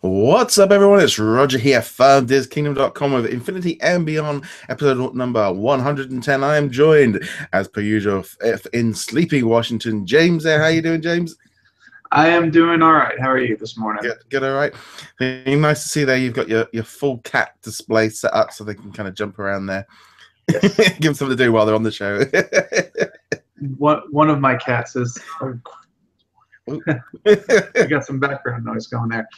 What's up, everyone? It's Roger here from DisKingdom.com with Infinity and Beyond, episode number 110. I am joined, as per usual, in sleepy Washington. James there. How you doing, James? I am doing all right. How are you this morning? Good, all right. Nice to see there. You've got your full cat display set up so they can kind of jump around there. Yes. Give them something to do while they're on the show. One of my cats is... I got some background noise going there.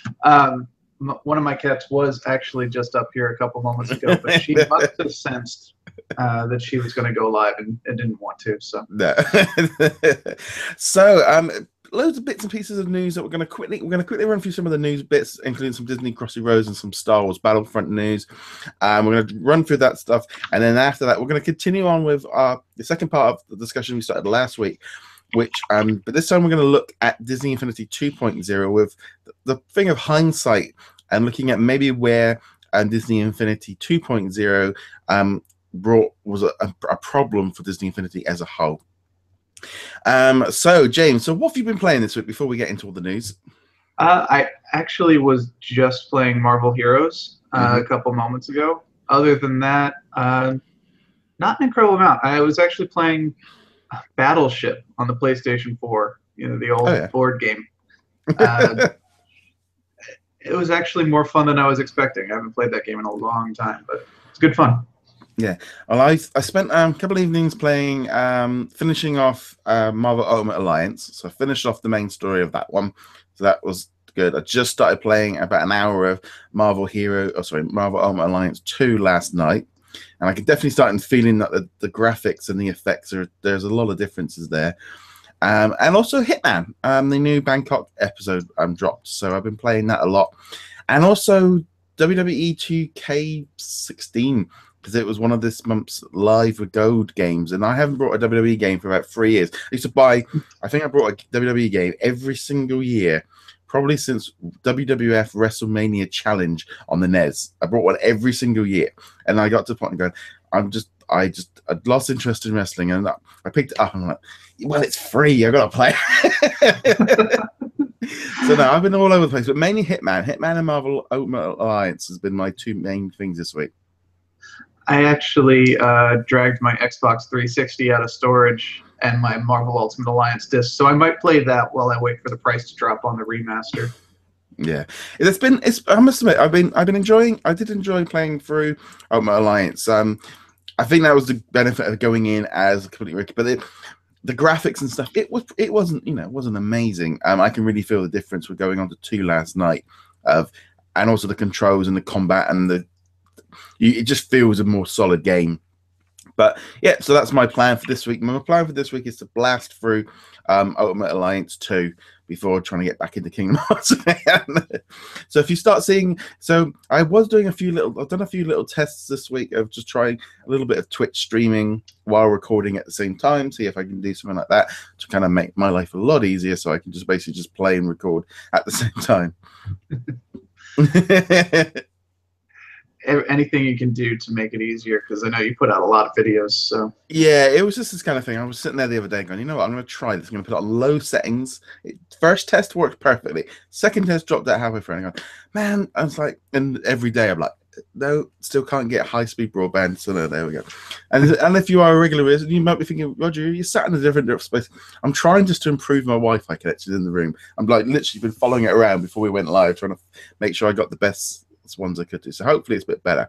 One of my cats was actually just up here a couple moments ago, but she must have sensed that she was going to go live and didn't want to. So, no. So, loads of bits and pieces of news that we're going to quickly run through some of the news bits, including some Disney Crossy Roads and some Star Wars Battlefront news. We're going to run through that stuff, and then after that, we're going to continue on with the second part of the discussion we started last week. But this time we're going to look at Disney Infinity 2.0 with the thing of hindsight and looking at maybe where Disney Infinity 2.0 was a problem for Disney Infinity as a whole. So James, what have you been playing this week before we get into all the news? I actually was just playing Marvel Heroes a couple moments ago. Other than that, not an incredible amount. I was actually playing Battleship on the PlayStation 4, the old board game. It was actually more fun than I was expecting. I haven't played that game in a long time, but it's good fun. Yeah, well, I spent a couple of evenings playing, finishing off Marvel Ultimate Alliance. So I finished off the main story of that one, so that was good. I just started playing about an hour of Marvel Ultimate Alliance 2 last night. And I can definitely start feeling that the graphics and the effects there's a lot of differences there. And also Hitman, the new Bangkok episode dropped. So I've been playing that a lot. And also WWE 2K16, because it was one of this month's live with gold games. And I haven't brought a WWE game for about 3 years. I used to buy, I think I brought a WWE game every single year, probably since WWF WrestleMania Challenge on the NES. I brought one every single year, and I got to the point of going, I'd lost interest in wrestling, and I picked it up, and I'm like, well, it's free, I gotta play. So no, I've been all over the place, but mainly Hitman and Marvel Ultimate Alliance has been my two main things this week. I actually dragged my Xbox 360 out of storage and my Marvel Ultimate Alliance disc, so I might play that while I wait for the price to drop on the remaster. Yeah, I must admit, I did enjoy playing through Ultimate Alliance. I think that was the benefit of going in as a complete rookie, but the graphics and stuff, it wasn't amazing. I can really feel the difference with going on to 2 last night, and also the controls and the combat and it just feels a more solid game. But yeah, so that's my plan for this week. My plan for this week is to blast through Ultimate Alliance 2 before trying to get back into Kingdom Hearts. So if you start seeing, I've done a few little tests this week of just trying a little bit of Twitch streaming while recording at the same time, see if I can do something like that to kind of make my life a lot easier, so I can just basically just play and record at the same time. Anything you can do to make it easier, because I know you put out a lot of videos. So yeah, it was just this kind of thing. I was sitting there the other day going, you know what, I'm going to try this. I'm going to put it on low settings. First test worked perfectly. Second test dropped out halfway through, and I go, man, I was like, and every day I'm like, no, still can't get high-speed broadband. So no, there we go. And if you are a regular listener, you might be thinking, Roger, you sat in a different space. I'm trying just to improve my Wi-Fi connection in the room. I'm like literally been following it around before we went live, trying to make sure I got the best ones I could do. So hopefully it's a bit better.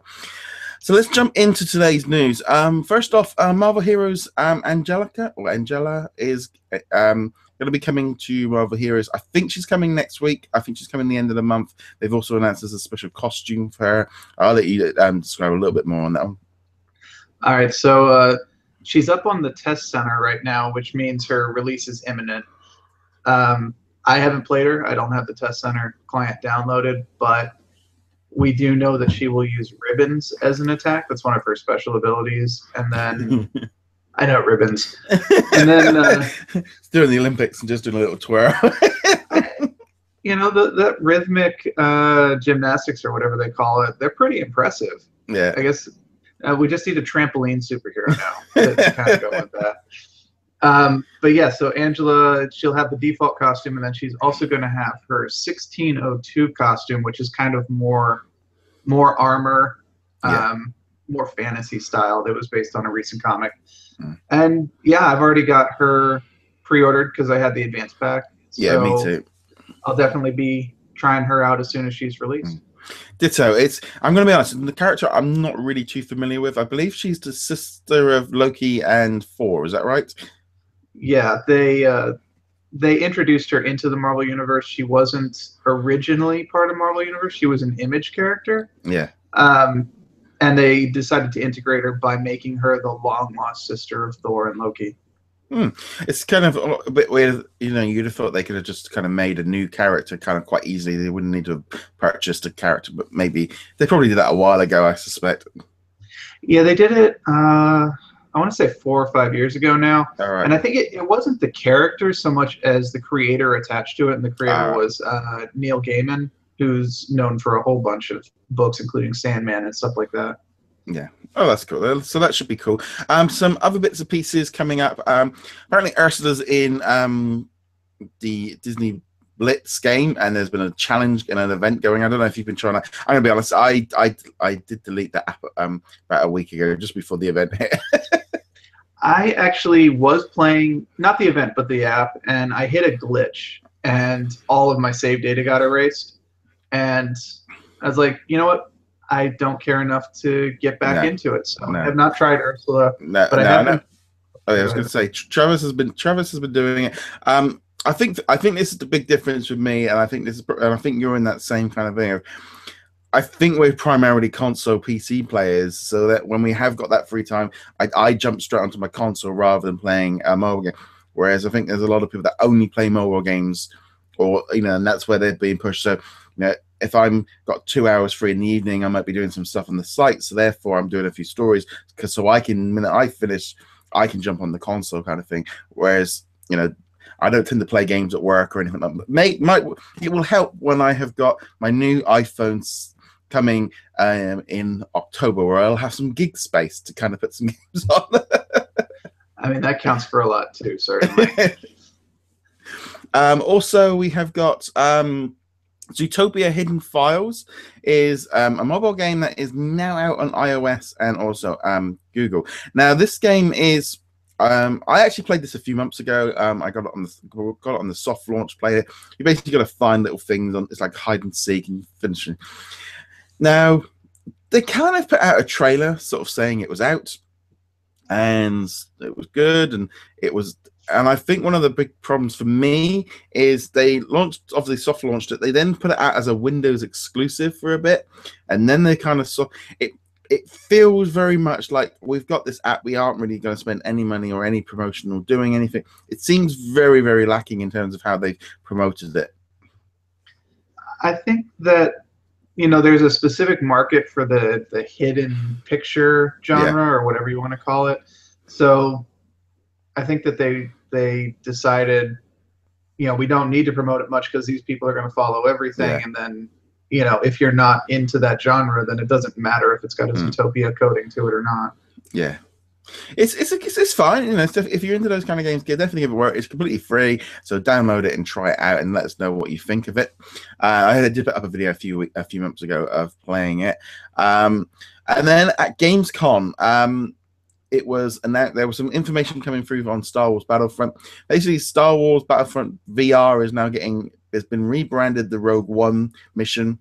So let's jump into today's news. First off, Marvel Heroes Angela is going to be coming to Marvel Heroes. I think she's coming next week. I think she's coming the end of the month. They've also announced there's a special costume for her. I'll let you describe a little bit more on that one. All right, so she's up on the test center right now, which means her release is imminent. I haven't played her. I don't have the test center client downloaded, but we do know that she will use ribbons as an attack. That's one of her special abilities. And then I know ribbons. And then it's doing the Olympics and just doing a little twirl. That rhythmic gymnastics or whatever they call it, they're pretty impressive. Yeah. I guess we just need a trampoline superhero now to kind of go with that. But yeah, so Angela, she'll have the default costume, and then she's also going to have her 1602 costume, which is kind of more armor, more fantasy style. That was based on a recent comic. And yeah, I've already got her pre-ordered because I had the advance pack. Yeah, me too. I'll definitely be trying her out as soon as she's released. Ditto. I'm going to be honest, the character I'm not really too familiar with. I believe she's the sister of Loki and Thor. Is that right? Yeah, they introduced her into the Marvel Universe. She wasn't originally part of Marvel Universe. She was an Image character. Yeah. And they decided to integrate her by making her the long-lost sister of Thor and Loki. It's kind of a bit weird. You know, you'd have thought they could have just kind of made a new character kind of quite easily. They wouldn't need to have purchased a character, but maybe they probably did that a while ago, I suspect. Yeah, they did it, I want to say 4 or 5 years ago now. All right. And I think it wasn't the character so much as the creator attached to it. And the creator was Neil Gaiman, who's known for a whole bunch of books, including Sandman and stuff like that. Yeah. Oh, that's cool. So that should be cool. Some other bits and pieces coming up. Apparently Ursula's in the Disney Blitz game, and there's been a challenge and an event going. I don't know if you've been trying to. I'm gonna be honest. I did delete that app about a week ago, just before the event hit. I actually was playing, not the event, but the app, and I hit a glitch, and all of my save data got erased. And I was like, you know what? I don't care enough to get back into it. So I have not tried Ursula. But I haven't. Oh, yeah, I was going to say Travis has been doing it. I think this is the big difference with me, and I think you're in that same kind of thing. I think we're primarily console PC players, so that when we have got that free time, I jump straight onto my console rather than playing a mobile game. Whereas I think there's a lot of people that only play mobile games, or and that's where they're being pushed. So if I'm got 2 hours free in the evening, I might be doing some stuff on the site. So therefore, I'm doing a few stories so I can, the minute I finish, I can jump on the console kind of thing. Whereas I don't tend to play games at work or anything like that. It will help when I have got my new iPhones coming in October, where I'll have some gig space to kind of put some games on. I mean, that counts for a lot too, certainly. Also, we have got Zootopia Hidden Files is a mobile game that is now out on iOS and also Google. Now, this game is I actually played this a few months ago. I got it on the soft launch player. You basically got to find little things on. It's like hide and seek and finish it. Now, they kind of put out a trailer, sort of saying it was out, and it was good, and it was. And I think one of the big problems for me is they obviously soft launched it. They then put it out as a Windows exclusive for a bit, and then they kind of it feels very much like we've got this app. We aren't really going to spend any money or any promotion or doing anything. It seems very, very lacking in terms of how they've promoted it. I think that there's a specific market for the hidden picture genre or whatever you want to call it. So I think that they decided, we don't need to promote it much because these people are going to follow everything. Yeah. And then, if you're not into that genre, then it doesn't matter if it's got a Zootopia coding to it or not. Yeah. It's fine. If you're into those kind of games, definitely give it a work. It's completely free, so download it and try it out and let us know what you think of it. I did put up a video a few months ago of playing it, and then at Gamescom, it was announced there was some information coming through on Star Wars Battlefront. Basically, Star Wars Battlefront VR is now it's been rebranded the Rogue One mission.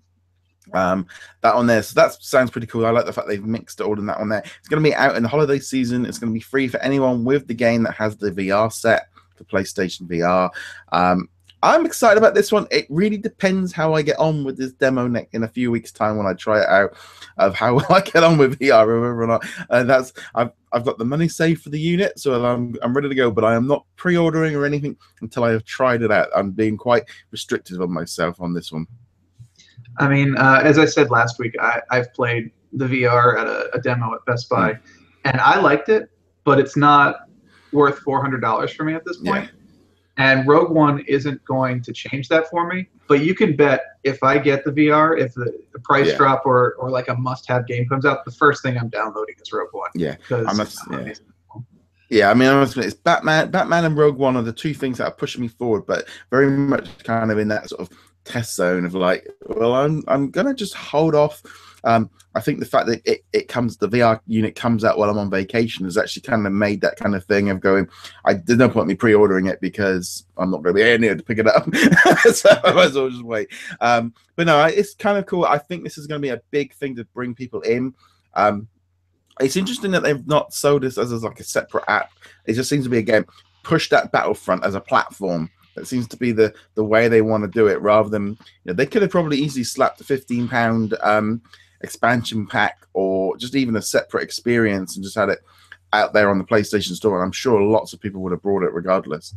That on there, so that sounds pretty cool. I like the fact they've mixed it all in that on there. It's going to be out in the holiday season. It's going to be free for anyone with the game that has the VR set for PlayStation VR. I'm excited about this one. It really depends how I get on with this demo in a few weeks' time when I try it out, of how I get on with VR or not. And I've got the money saved for the unit, so I'm ready to go. But I am not pre-ordering or anything until I have tried it out. I'm being quite restrictive on myself on this one. I mean, as I said last week, I've played the VR at a demo at Best Buy, and I liked it, but it's not worth $400 for me at this point. Yeah. And Rogue One isn't going to change that for me. But you can bet if I get the VR, if the price drop or like a must-have game comes out, the first thing I'm downloading is Rogue One. Yeah, Yeah, I mean, honestly, it's Batman and Rogue One are the two things that are pushing me forward, but very much kind of in that sort of test zone of like, well, I'm gonna just hold off. I think the fact that the VR unit comes out while I'm on vacation has actually kind of made that kind of thing of going. There's no point me pre-ordering it because I'm not going to be anywhere to pick it up, so I might as well just wait. But no, it's kind of cool. I think this is going to be a big thing to bring people in. It's interesting that they've not sold this as like a separate app. It just seems to be, again, push that Battlefront as a platform. That seems to be the way they want to do it, rather than, they could have probably easily slapped a £15 expansion pack or just even a separate experience and just had it out there on the PlayStation Store. And I'm sure lots of people would have bought it regardless.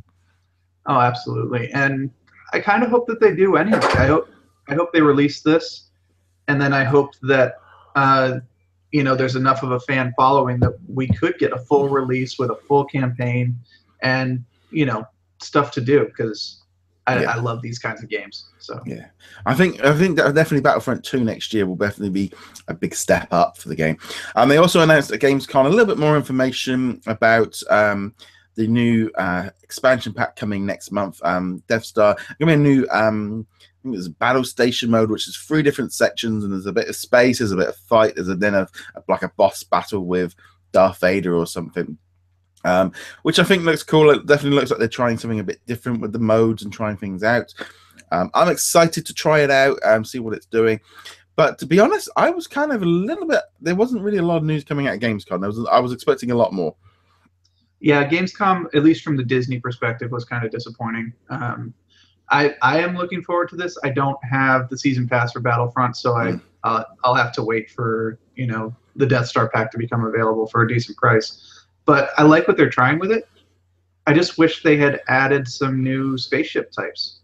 Oh, absolutely. And I kind of hope that they do anyway. I hope they release this, and then I hope that there's enough of a fan following that we could get a full release with a full campaign and stuff to do, because I love these kinds of games. So yeah, I think that definitely Battlefront 2 next year will definitely be a big step up for the game. They also announced at Gamescom a little bit more information about the new expansion pack coming next month. Death Star, gonna be a new I think there's a battle station mode, which is 3 different sections, and there's a bit of space, there's a bit of fight, there's like a boss battle with Darth Vader or something. Which I think looks cool. It definitely looks like they're trying something a bit different with the modes and trying things out. I'm excited to try it out and see what it's doing. But to be honest, I was kind of a little bit. There wasn't really a lot of news coming out of Gamescom. I was expecting a lot more. Yeah, Gamescom, at least from the Disney perspective, was kind of disappointing. I am looking forward to this. I don't have the season pass for Battlefront, so I'll have to wait for the Death Star pack to become available for a decent price. But I like what they're trying with it. I just wish they had added some new spaceship types.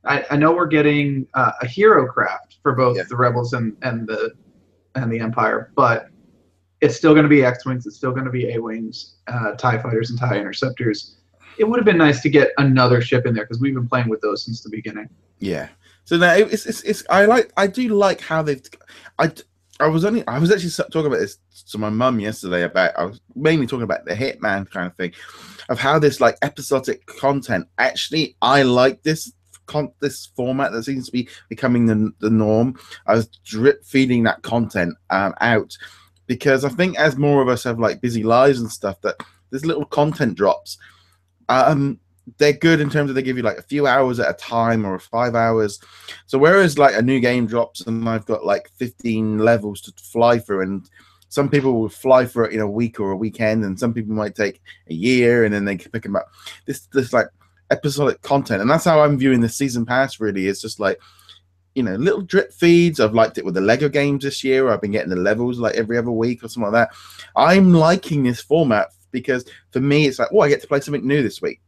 I know we're getting a hero craft for both the Rebels and the Empire, but it's still going to be X-Wings, it's still going to be A-Wings, TIE Fighters, and TIE Interceptors. It would have been nice to get another ship in there, because we've been playing with those since the beginning. Yeah. So now I do like how they've. I was actually talking about this to my mum yesterday. I was mainly talking about the Hitman kind of thing, of how this like episodic content. Actually, I like this format that seems to be becoming the norm. I was drip feeding that content out, because I think as more of us have like busy lives and stuff, that there's little content drops. They're good in terms of they give you like a few hours at a time or 5 hours. So whereas like a new game drops and I've got like 15 levels to fly through, and some people will fly for it in a week or a weekend, and some people might take a year and then they can pick them up. This like episodic content, and that's how I'm viewing the season pass. Really, it's just like little drip feeds. I've liked it with the Lego games this year. I've been getting the levels like every other week or something like that. I'm liking this format because for me, it's like, I get to play something new this week.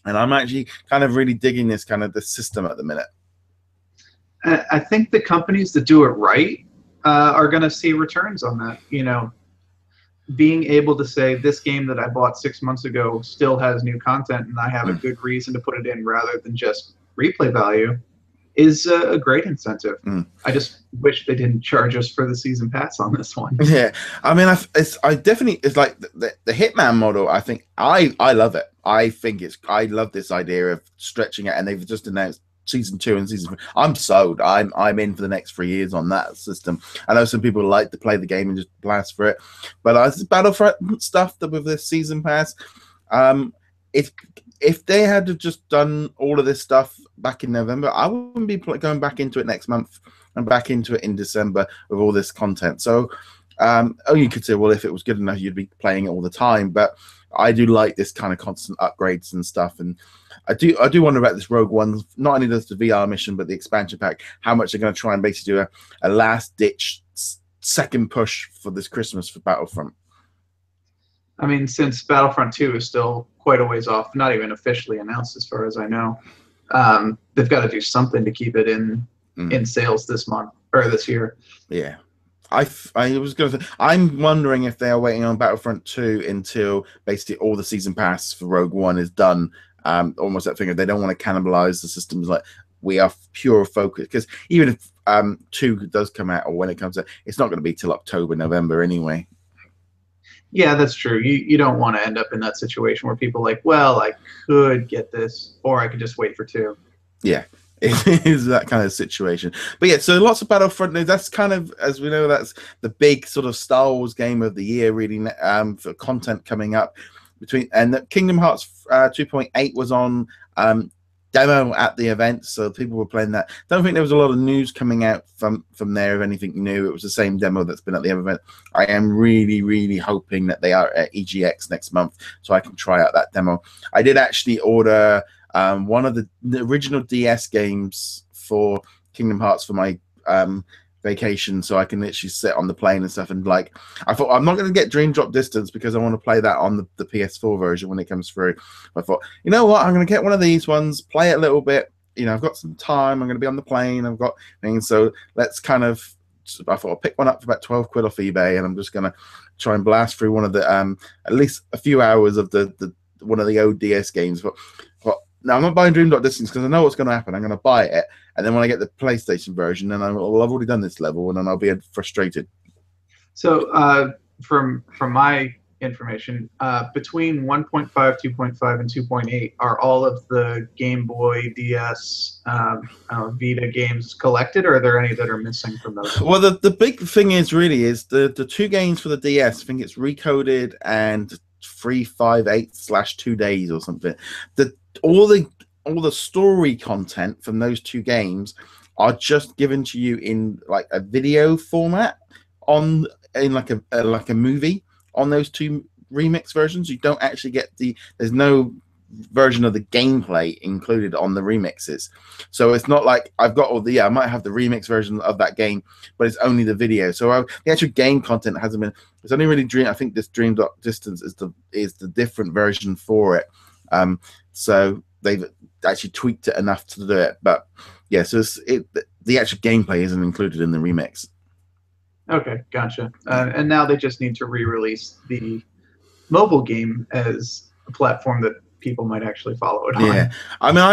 And I'm actually kind of really digging this system at the minute. I think the companies that do it right are going to see returns on that. Being able to say, this game that I bought 6 months ago still has new content, and I have a good reason to put it in rather than just replay value, is a great incentive. I just wish they didn't charge us for the season pass on this one. Yeah, I mean, it's like the Hitman model. I think I love it. I love this idea of stretching it, and they've just announced season 2 and season 3. I'm sold. I'm in for the next 3 years on that system. I know some people like to play the game and just blast for it, but this Battlefront stuff that with this season pass, if they had just done all of this stuff back in November, I wouldn't be going back into it next month and back into it in December with all this content. So, you could say, well, if it was good enough, you'd be playing it all the time. But I do like this kind of constant upgrades and stuff. And I do wonder about this Rogue One. Not only does the VR mission, but the expansion pack, how much they're going to try and basically do a last-ditch second push for this Christmas for Battlefront. I mean, since Battlefront 2 is still quite a ways off, not even officially announced as far as I know, they've got to do something to keep it in sales this month or this year. Yeah. I was going to say, I'm wondering if they are waiting on Battlefront 2 until basically all the season pass for Rogue One is done. Almost that thing of they don't want to cannibalize the systems. Like, we are pure focus, because even if 2 does come out, or when it comes out, it's not going to be till October, November anyway. Yeah, that's true. You don't want to end up in that situation where people are like, well, I could get this, or I could just wait for two. Yeah, it is that kind of situation. But yeah, so lots of Battlefront news. That's kind of, as we know, that's the big sort of Star Wars game of the year, really, for content coming up between. And the Kingdom Hearts 2.8 was on demo at the event, so people were playing that. Don't think there was a lot of news coming out from there of anything new. It was the same demo that's been at the other event. I am really hoping that they are at EGX next month, so I can try out that demo. I did actually order one of the original DS games for Kingdom Hearts for my vacation, so I can literally sit on the plane and stuff. And like, I thought I'm not going to get Dream Drop Distance because I want to play that on the PS4 version when it comes through. I thought, you know what, I'm going to get one of these ones, play it a little bit. You know, I've got some time. I'm going to be on the plane. I've got things, so let's kind of. I thought I'll pick one up for about 12 quid off eBay, and I'm just going to try and blast through one of the at least a few hours of the one of the ODS games. But now I'm not buying Dream Dot Distance because I know what's going to happen. I'm going to buy it, and then when I get the PlayStation version, then I've already done this level, and then I'll be frustrated. So from my information, between 1.5, 2.5, and 2.8 are all of the Game Boy, DS, Vita games collected, or are there any that are missing from those? Well, the big thing is the two games for the DS. I think it's Recoded and 358/2 days or something. All the story content from those two games are just given to you in like a video format in like a movie on those two remix versions. You don't actually get there's no version of the gameplay included on the remixes, so it's not like I've got I might have the remix version of that game, but it's only the video. So the actual game content hasn't been. It's only really I think this Dream Dot Distance is the different version for it. So they've actually tweaked it enough to do it, but yeah, so the actual gameplay isn't included in the remix. Okay, gotcha. And now they just need to re-release the mobile game as a platform that people might actually follow it on. Yeah, I mean,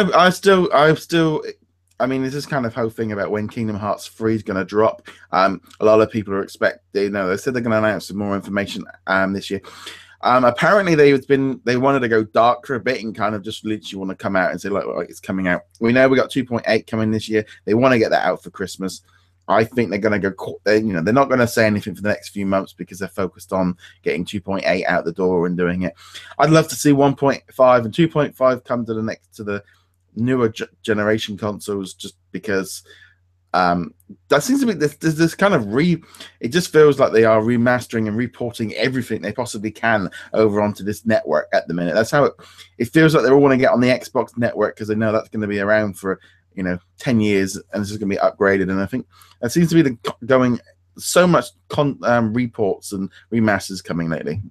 I mean, this is kind of whole thing about when Kingdom Hearts 3 is going to drop. A lot of people are they said they're going to announce some more information this year. Apparently they wanted to go dark for a bit and kind of just literally want to come out and say like it's coming out. We know we got 2.8 coming this year. They want to get that out for Christmas. I think they're going to go. They're not going to say anything for the next few months because they're focused on getting 2.8 out the door and doing it. I'd love to see 1.5 and 2.5 come to the newer generation consoles, just because that seems to be this kind of it just feels like they are remastering and reporting everything they possibly can over onto this network at the minute. That's how it feels like they all want to get on the Xbox network because they know that's going to be around for 10 years and this is going to be upgraded. And I think that seems to be going so much reports and remasters coming lately.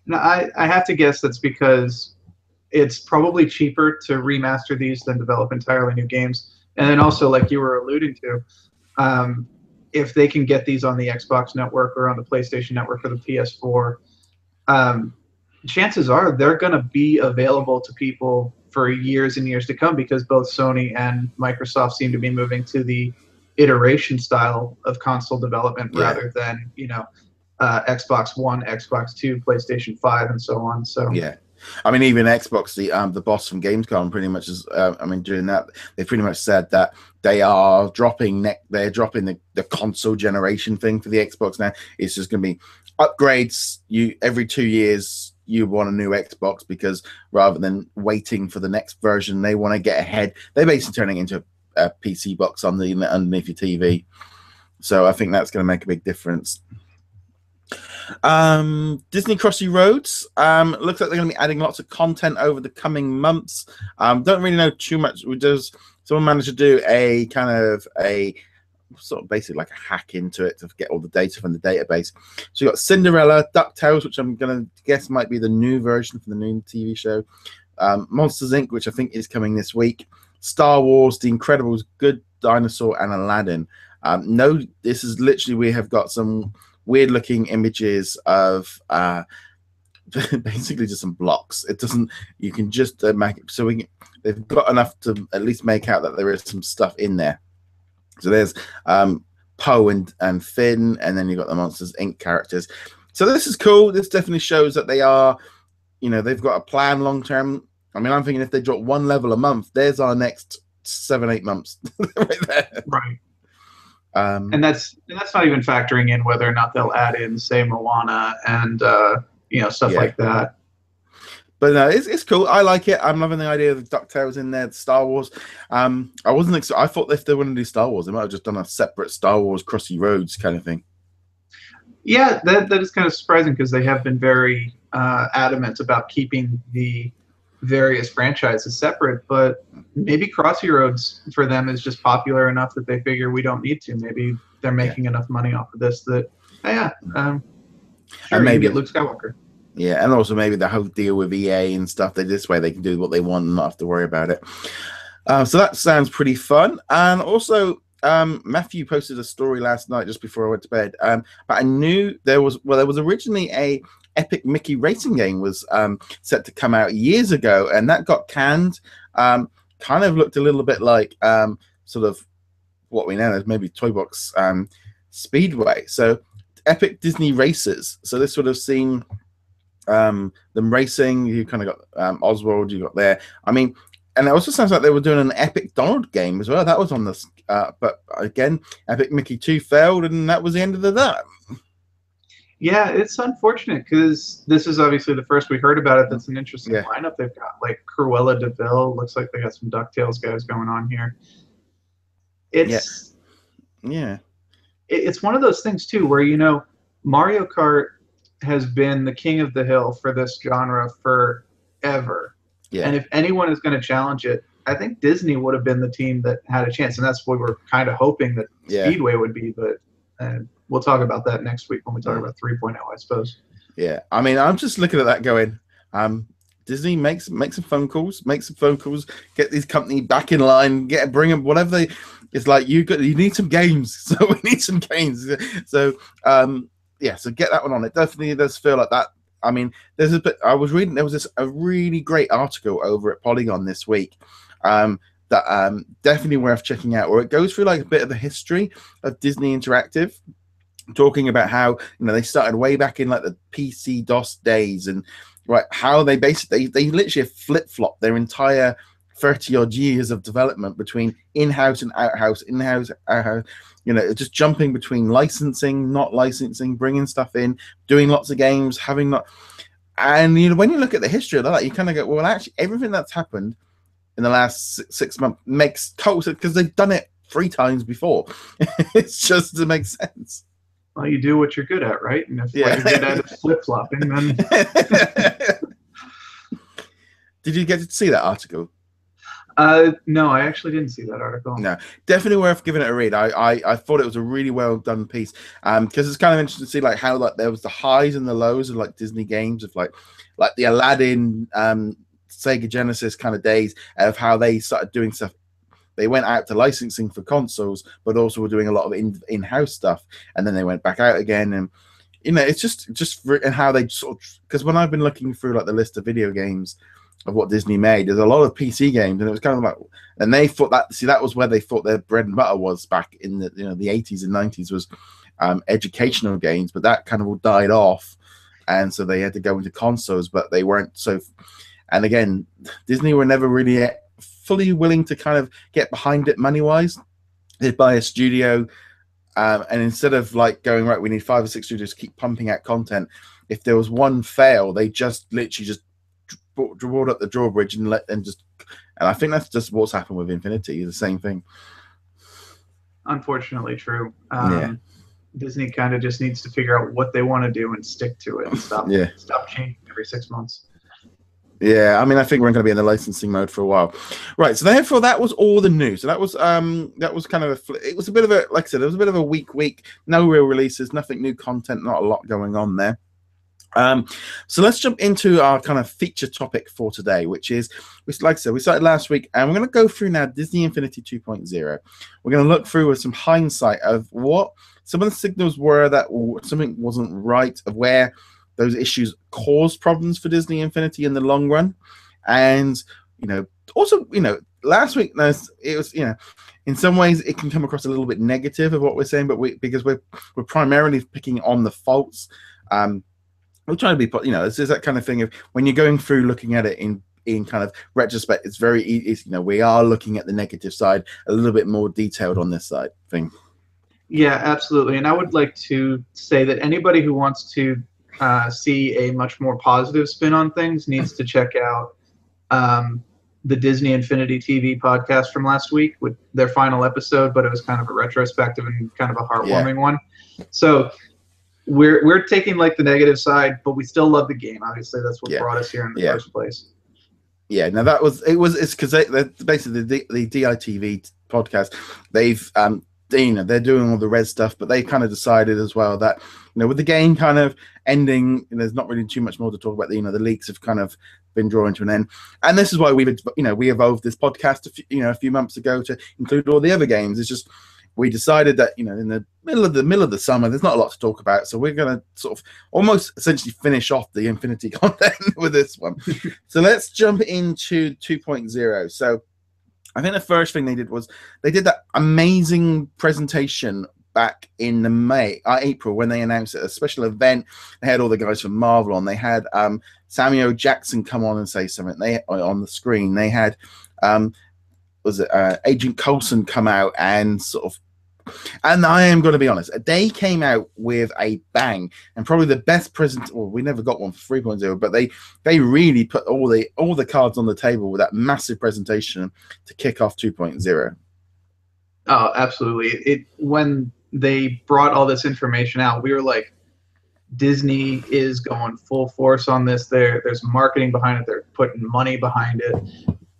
Now, I have to guess that's because it's probably cheaper to remaster these than develop entirely new games. And then also, like you were alluding to, if they can get these on the Xbox network or on the PlayStation network or the PS4, chances are they're going to be available to people for years and years to come because both Sony and Microsoft seem to be moving to the iteration style of console development rather than, Xbox One, Xbox 2, PlayStation 5, and so on. So yeah. I mean, even Xbox, the boss from Gamescom, pretty much is. During that, they pretty much said that they are dropping the console generation thing for the Xbox now. It's just going to be upgrades. Every 2 years, you want a new Xbox because rather than waiting for the next version, they want to get ahead. They're basically turning into a PC box underneath your TV. So I think that's going to make a big difference. Disney Crossy Roads looks like they're going to be adding lots of content over the coming months. Don't really know too much. Someone managed to do a kind of a sort of basically like a hack into it to get all the data from the database. So you got Cinderella, DuckTales, which I'm going to guess might be the new version for the new TV show. Monsters Inc., which I think is coming this week. Star Wars, The Incredibles, Good Dinosaur, and Aladdin. No, this is literally, we have got some weird looking images of basically just some blocks. It doesn't, you can just make it so they've got enough to at least make out that there is some stuff in there. So there's Poe and Finn, and then you've got the Monsters Inc. characters. So this is cool. This definitely shows that they are, you know, they've got a plan long term. I mean, I'm thinking if they drop one level a month, there's our next 7-8 months right there. Right. And that's not even factoring in whether or not they'll add in, say, Moana and you know, stuff like that. But no, it's cool. I like it. I'm loving the idea of the DuckTales in there, Star Wars. I wasn't. I thought if they wanted to do Star Wars, they might have just done a separate Star Wars Crossy Roads kind of thing. Yeah, that is kind of surprising because they have been very adamant about keeping the various franchises separate. But maybe Crossy Roads for them is just popular enough that they figure we don't need to. Maybe they're making enough money off of this that sure, and maybe get Luke Skywalker. Yeah, and also maybe the whole deal with EA and stuff. This way they can do what they want and not have to worry about it. So that sounds pretty fun. And also, Matthew posted a story last night just before I went to bed. But I knew there was originally a Epic Mickey racing game was set to come out years ago, and that got canned. Kind of looked a little bit like sort of what we know as maybe Toy Box Speedway. So Epic Disney Racers. So this would have seen them racing. You kind of got Oswald, you got there. I mean, and it also sounds like they were doing an Epic Donald game as well. That was on this, but again, Epic Mickey 2 failed, and that was the end of that. Yeah, it's unfortunate because this is obviously the first we heard about it. That's an interesting lineup they've got. Like Cruella de Vil, looks like they got some DuckTales guys going on here. It's it's one of those things too where, you know, Mario Kart has been the king of the hill for this genre forever. Yeah. And if anyone is going to challenge it, I think Disney would have been the team that had a chance. And that's what we're kind of hoping that Speedway would be. But we'll talk about that next week when we talk about 3.0, I suppose. Yeah. I mean, I'm just looking at that going, Disney makes some phone calls, get these company back in line, bring them, whatever they, it's like, you need some games. So we need some games. So, so get that one on. It definitely does feel like that. I mean, there's a bit. I was reading. There was a really great article over at Polygon this week that definitely worth checking out. Where it goes through like a bit of the history of Disney Interactive, talking about how, you know, they started way back in like the PC DOS days, and how they basically they literally flip-flopped their entire 30-odd years of development between in-house and out-house, in-house, out-house. You know, just jumping between licensing, not licensing, bringing stuff in, doing lots of games, having not. And, you know, when you look at the history of that, you kind of go, well, actually, everything that's happened in the last 6 months makes total sense because they've done it 3 times before. It's just to make sense. Well, you do what you're good at, right? And if what you're good at is flip-flopping, then... Did you get to see that article? No, I actually didn't see that article. No, definitely worth giving it a read. I thought it was a really well done piece, because it's kind of interesting to see like how like there was the highs and the lows of like Disney games of like the Aladdin, Sega Genesis kind of days of how they started doing stuff. They went out to licensing for consoles, but also were doing a lot of in-house stuff, and then they went back out again. And you know, it's just and how they sort of, because when I've been looking through like the list of video games of what Disney made, there's a lot of PC games, and it was kind of like, and they thought that was where they thought their bread and butter was back in the, you know, the 80s and 90s was educational games, but that kind of all died off, and so they had to go into consoles, but they weren't so. And again, Disney were never really fully willing to kind of get behind it money wise. They'd buy a studio, and instead of like going, right, we need 5 or 6 studios to keep pumping out content, if there was one fail, they just literally just brought up the drawbridge and I think that's just what's happened with Infinity. The same thing. Unfortunately true. Disney kind of just needs to figure out what they want to do and stick to it and stop changing every 6 months. Yeah, I mean, I think we're going to be in the licensing mode for a while, right? So therefore, that was all the news. So that was kind of it was a bit of a, like I said, it was a bit of a weak week. No real releases, nothing new content, not a lot going on there. So let's jump into our kind of feature topic for today, which is, like I said, we started last week, and we're going to go through now Disney Infinity 2.0. We're going to look through with some hindsight of what some of the signals were that something wasn't right, of where those issues caused problems for Disney Infinity in the long run. And, you know, also, you know, last week, it was, you know, in some ways it can come across a little bit negative of what we're saying, but because we're primarily picking on the faults We're trying to be, you know, it's that kind of thing of when you're going through looking at it in kind of retrospect, it's very easy, you know, we are looking at the negative side a little bit more detailed on this side thing. Yeah, absolutely. And I would like to say that anybody who wants to see a much more positive spin on things needs to check out the Disney Infinity TV podcast from last week with their final episode, but it was kind of a retrospective and kind of a heartwarming one. So we're taking like the negative side, but we still love the game. Obviously, that's what brought us here in the first place. Yeah, no, it's because they're basically the DITV podcast. They've you know, they're doing all the red stuff, but they kind of decided as well that, you know, with the game kind of ending, there's not really too much more to talk about. You know, the leaks have kind of been drawing to an end, and this is why we evolved this podcast a few months ago to include all the other games. It's just we decided that, you know, in the middle of the summer, there's not a lot to talk about, so we're going to sort of almost essentially finish off the Infinity content with this one. So let's jump into 2.0. So I think the first thing they did was they did that amazing presentation back in April when they announced it, a special event. They had all the guys from Marvel on. They had Samuel Jackson come on and say something. They on the screen. They had Agent Coulson come out and sort of. And I am going to be honest, they came out with a bang, and probably the best present. Well, we never got one for 3.0, but they really put all the cards on the table with that massive presentation to kick off 2.0. Oh, absolutely! When they brought all this information out, we were like, Disney is going full force on this. There's marketing behind it. They're putting money behind it.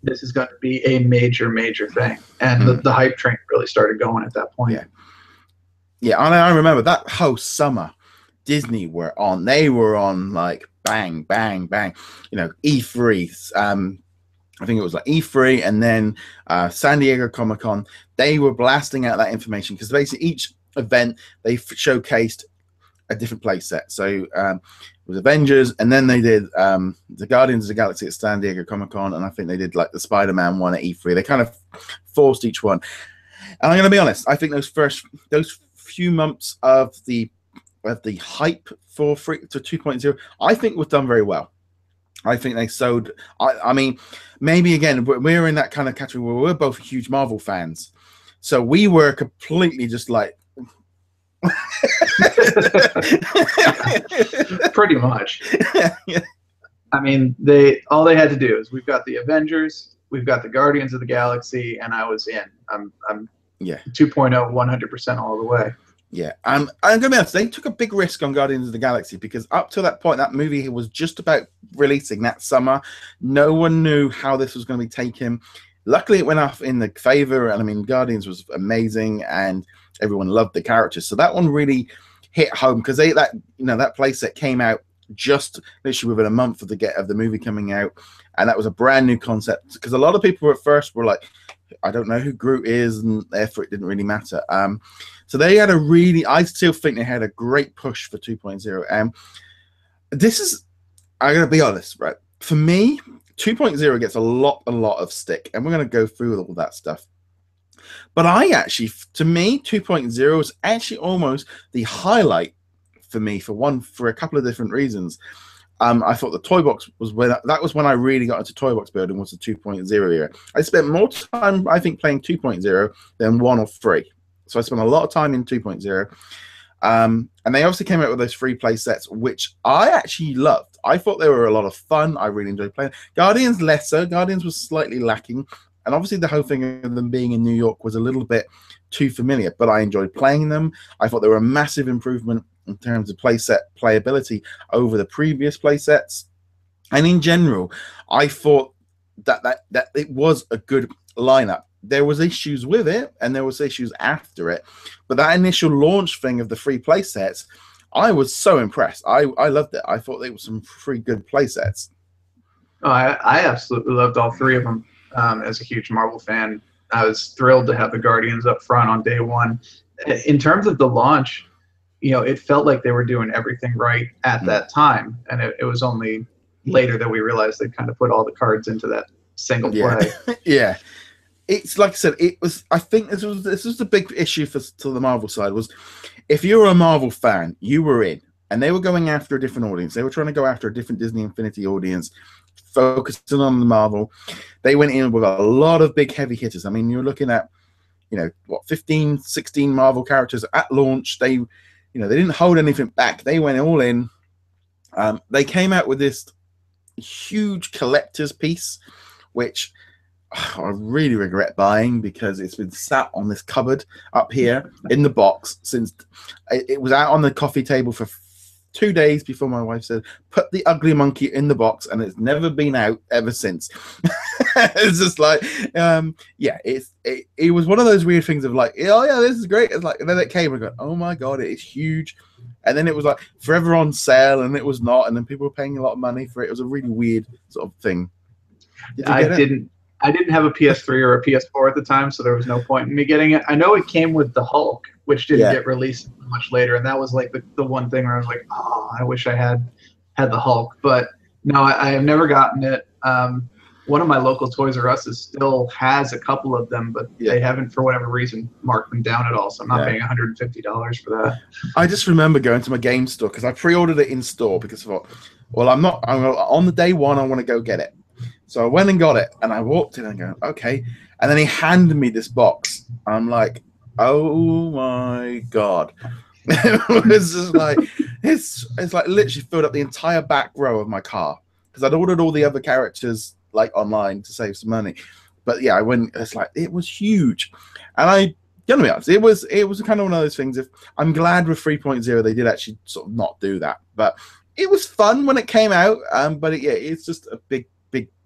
This is going to be a major, major thing. And the hype train really started going at that point. Yeah, and I remember that whole summer, Disney were on. They were on like bang, bang, bang. You know, E3. I think it was like E3 and then San Diego Comic-Con. They were blasting out that information because basically each event they showcased a different play set. So it was Avengers, and then they did the Guardians of the Galaxy at San Diego Comic-Con, and I think they did like the Spider-Man one at E3. They kind of forced each one. And I'm going to be honest, I think those few months of the hype for 2.0, I think was done very well. I think they sowed. I mean, maybe again, we're in that kind of category where we're both huge Marvel fans, so we were completely just like. Pretty much. Yeah. I mean, all they had to do is we've got the Avengers, we've got the Guardians of the Galaxy, and I was in. I'm 2.0 100% all the way. Yeah, I'm gonna be honest. They took a big risk on Guardians of the Galaxy because up to that point, that movie was just about releasing that summer. No one knew how this was going to be taken. Luckily, it went off in the favor, and I mean, Guardians was amazing, and everyone loved the characters. So that one really hit home because that playset came out just literally within a month of the movie coming out, and that was a brand new concept. Because a lot of people at first were like, "I don't know who Groot is," and therefore it didn't really matter. So they had I still think they had a great push for 2.0. This is, I'm gonna be honest, right? For me, 2.0 gets a lot of stick, and we're going to go through all that stuff. But to me, 2.0 is actually almost the highlight for me for a couple of different reasons. I thought the toy box was when I really got into toy box building, was the 2.0 era. I spent more time, I think, playing 2.0 than 1 or 3. So I spent a lot of time in 2.0. And they obviously came out with those free play sets, which I actually loved. I thought they were a lot of fun. I really enjoyed playing. Guardians less so. Guardians was slightly lacking. And obviously the whole thing of them being in New York was a little bit too familiar, but I enjoyed playing them. I thought they were a massive improvement in terms of playset playability over the previous playsets. And in general, I thought that it was a good lineup. There was issues with it, and there was issues after it. But that initial launch thing of the free play sets, I was so impressed. I loved it. I thought they were some pretty good play sets. Oh, I absolutely loved all three of them. As a huge Marvel fan, I was thrilled to have the Guardians up front on day one. In terms of the launch, it felt like they were doing everything right at that time. And it was only later that we realized they kind of put all the cards into that single play. Yeah. It's like I said, it was. I think this was the big issue to the Marvel side was, if you were a Marvel fan, you were in. and they were going after a different audience. They were trying to go after a different Disney Infinity audience, focusing on the Marvel. They went in with a lot of big heavy hitters. I mean, you're looking at, you know, what, 15, 16 Marvel characters at launch. They, you know, they didn't hold anything back. They went all in. They came out with this huge collector's piece, which I really regret buying because it's been sat on this cupboard up here in the box since it was out on the coffee table for 2 days before my wife said, put the ugly monkey in the box, and it's never been out ever since. It's just like, yeah, it was one of those weird things of like, oh yeah, this is great. It's like, and then it came and I go, oh my God, it's huge. And then it was like forever on sale, and it was not, and then people were paying a lot of money for it. It was a really weird sort of thing. I didn't have a PS3 or a PS4 at the time, so there was no point in me getting it. I know it came with the Hulk, which didn't get released much later, and that was like the one thing where I was like, oh, I wish I had the Hulk. But no, I have never gotten it. One of my local Toys R Us still has a couple of them, but they haven't, for whatever reason, marked them down at all. So I'm not paying $150 for that. I just remember going to my game store because I pre-ordered it in store because I thought, well, I'm on the day one, I want to go get it. So I went and got it, and I walked in and go, okay. And then he handed me this box. I'm like, oh my God. It was just like, it's like literally filled up the entire back row of my car because I'd ordered all the other characters like online to save some money. But yeah, I went, it's like, it was huge. And I, gonna be honest, it was kind of one of those things. If I'm glad with 3.0 they did actually sort of not do that. But it was fun when it came out. But it's just a big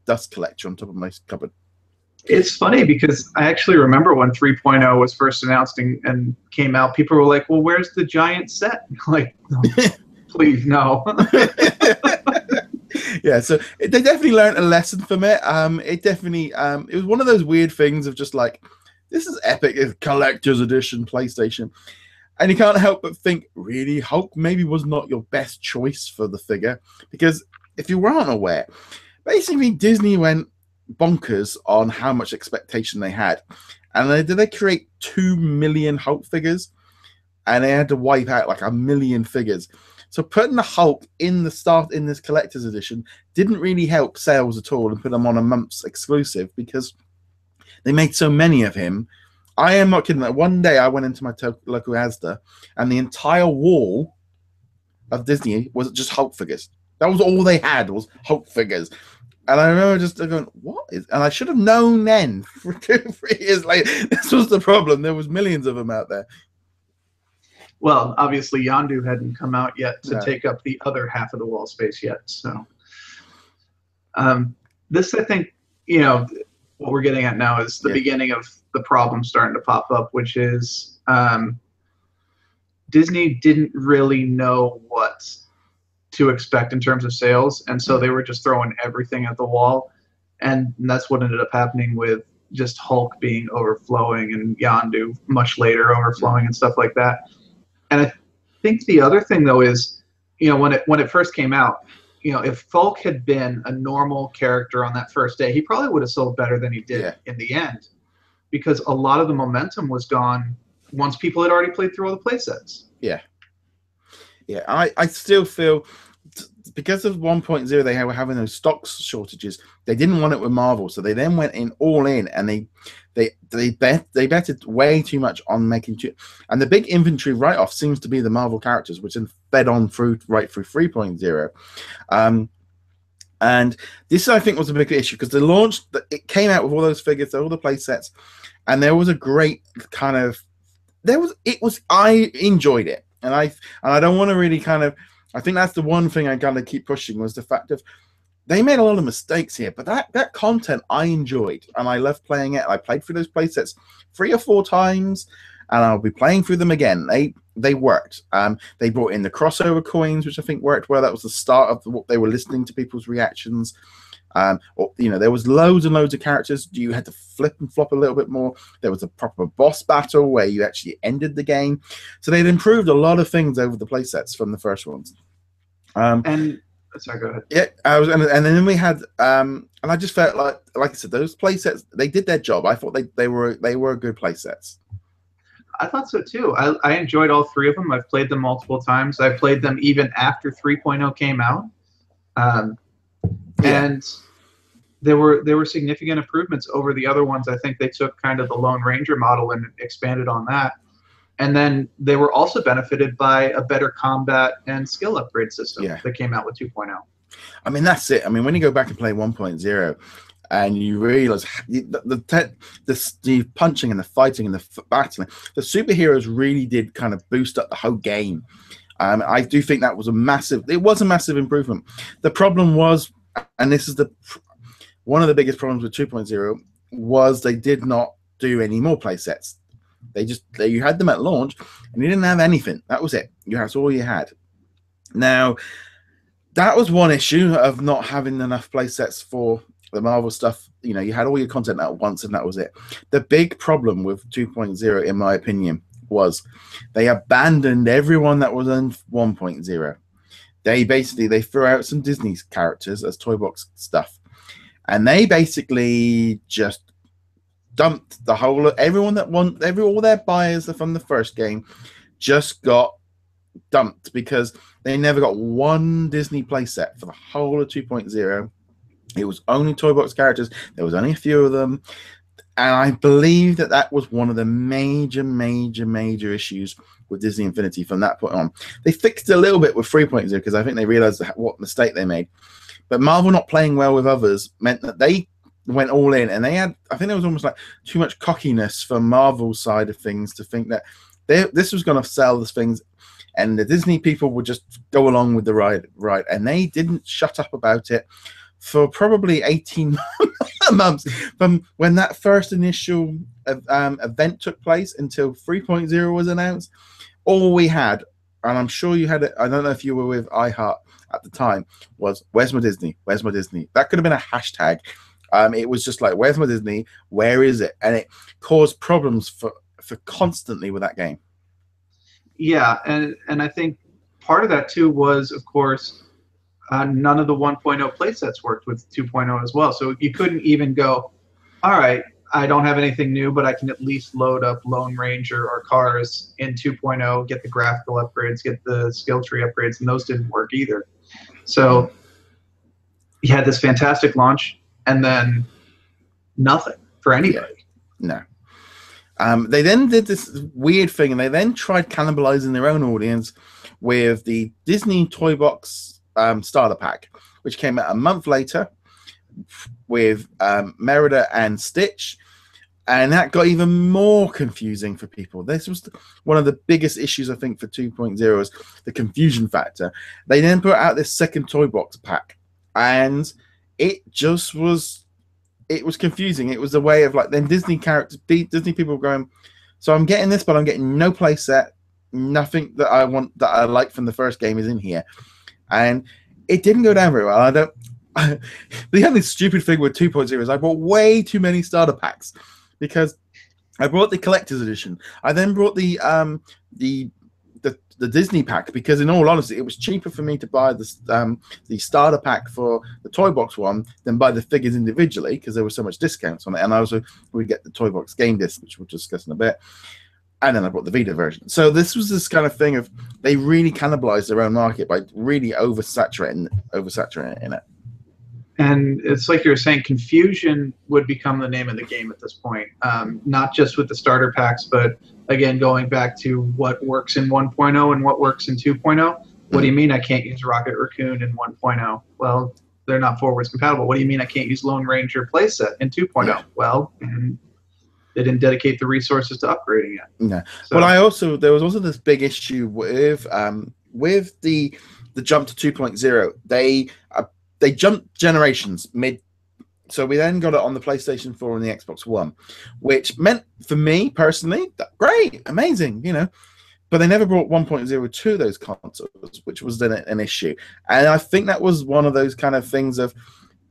dust collector on top of my cupboard. It's funny because I actually remember when 3.0 was first announced and came out, people were like, well, where's the giant set? Like, no, please, no. Yeah, so they definitely learned a lesson from it. It definitely, it was one of those weird things of just like, this is epic, it's collector's edition PlayStation. And you can't help but think, really, Hulk maybe was not your best choice for the figure. Because if you weren't aware, basically Disney went bonkers on how much expectation they had. And they create 2 million Hulk figures, and they had to wipe out like 1 million figures. So putting the Hulk in this collector's edition didn't really help sales at all and put them on a month's exclusive because they made so many of him. I am not kidding. One day I went into my local Asda and the entire wall of Disney was just Hulk figures. That was all they had, was Hulk figures. And I remember just going, what is... And I should have known then, 3 years later, this was the problem. There was millions of them out there. Well, obviously Yondu hadn't come out yet to take up the other half of the wall space yet. So this, I think, you know, what we're getting at now is the beginning of the problem starting to pop up, which is Disney didn't really know what to expect in terms of sales, and so they were just throwing everything at the wall, and that's what ended up happening with just Hulk being overflowing and Yondu much later overflowing and stuff like that. And I think the other thing though is, you know, when it first came out, you know, if Hulk had been a normal character on that first day, he probably would have sold better than he did in the end, because a lot of the momentum was gone once people had already played through all the play sets. Yeah. I still feel because of 1.0 they were having those stocks shortages. They didn't want it with Marvel, so they then went in all in, and they betted way too much on making and the big inventory write-off seems to be the Marvel characters, which then fed on right through 3.0. And this, I think, was a big issue because it came out with all those figures, all the play sets, and there was a great kind of I enjoyed it, and I don't want to really kind of... I think that's the one thing I gotta keep pushing, was the fact of they made a lot of mistakes here, but that content I enjoyed and I loved playing it. I played through those play sets 3 or 4 times, and I'll be playing through them again. They worked. They brought in the crossover coins, which I think worked well. That was the start of what they were listening to people's reactions. You know, there was loads and loads of characters. You had to flip and flop a little bit more. There was a proper boss battle where you actually ended the game. So they'd improved a lot of things over the playsets from the first ones. And sorry, go ahead. Yeah, and then we had and I just felt like I said, those playsets, they did their job. I thought they were good playsets. I thought so too. I enjoyed all three of them. I've played them multiple times. I played them even after 3.0 came out. And there were significant improvements over the other ones. I think they took kind of the Lone Ranger model and expanded on that. And then they were also benefited by a better combat and skill upgrade system that came out with 2.0. I mean, that's it. I mean, when you go back and play 1.0 and you realize the punching and the fighting and the battling, the superheroes really did kind of boost up the whole game. I do think that was a massive improvement. The problem was, and this is one of the biggest problems with 2.0, was they did not do any more play sets. You had them at launch and you didn't have anything. That was it. That's all you had. Now, that was one issue of not having enough play sets for the Marvel stuff. You know, you had all your content at once and that was it. The big problem with 2.0, in my opinion, was they abandoned everyone that was in 1.0. They threw out some Disney characters as toy box stuff, and they basically just dumped the whole all their buyers from the first game just got dumped because they never got one Disney playset for the whole of 2.0. It was only toy box characters. There was only a few of them, and I believe that was one of the major issues with Disney Infinity from that point on. They fixed it a little bit with 3.0 because I think they realized what mistake they made. But Marvel not playing well with others meant that they went all in, and I think there was almost like too much cockiness from Marvel's side of things to think that this was going to sell these things, and the Disney people would just go along with the ride, and they didn't shut up about it for probably 18 months from when that first initial event took place until 3.0 was announced. All we had, and I'm sure you had it, I don't know if you were with iHeart at the time, was "Where's my Disney? Where's my Disney?" That could have been a hashtag. It was just like, "Where's my Disney? Where is it?" And it caused problems for constantly with that game. Yeah, and I think part of that too was, of course, none of the 1.0 playsets worked with 2.0 as well. So you couldn't even go, all right, I don't have anything new, but I can at least load up Lone Ranger or Cars in 2.0, get the graphical upgrades, get the skill tree upgrades, and those didn't work either. So you had this fantastic launch, and then nothing for anybody. No. They then did this weird thing, and they then tried cannibalizing their own audience with the Disney Toy Box starter pack, which came out a month later with Merida and Stitch, and that got even more confusing for people. This was one of the biggest issues, I think, for 2.0 is the confusion factor. They then put out this second toy box pack, and it just was confusing. It was a way of like, then Disney people were going, so I'm getting this, but I'm getting no play set, nothing that I want, that I like from the first game is in here. And it didn't go down very well. The only stupid thing with 2.0 is I bought way too many starter packs, because I brought the collector's edition. I then brought the Disney pack, because in all honesty, it was cheaper for me to buy the starter pack for the toy box one than buy the figures individually, because there was so much discounts on it. And I also would get the toy box game disc, which we'll discuss in a bit. And then I bought the Vita version. So this was this kind of thing of, they really cannibalized their own market by really oversaturating it. And it's like you were saying, confusion would become the name of the game at this point. Not just with the starter packs, but again, going back to what works in 1.0 and what works in 2.0. What do you mean I can't use Rocket Raccoon in 1.0? Well, they're not forwards compatible. What do you mean I can't use Lone Ranger playset in 2.0? Yeah. Well, they didn't dedicate the resources to upgrading it. No. So. But there was also this big issue with the jump to 2.0. They jumped generations mid. So we then got it on the PlayStation 4 and the Xbox One, which meant for me personally, great, amazing, you know. But they never brought 1.0 to those consoles, which was then an issue. And I think that was one of those kind of things of,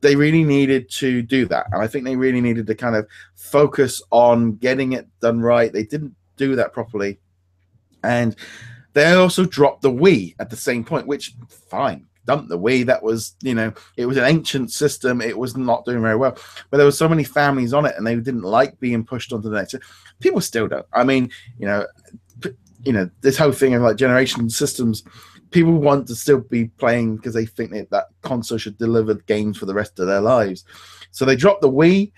they really needed to do that. And I think they really needed to kind of focus on getting it done right. They didn't do that properly. And they also dropped the Wii at the same point, which, fine. dumped the Wii. That was, it was an ancient system. It was not doing very well. But there were so many families on it, and they didn't like being pushed onto the next. People still don't. I mean, this whole thing of like generation systems, people want to still be playing because they think that console should deliver games for the rest of their lives. So they dropped the Wii,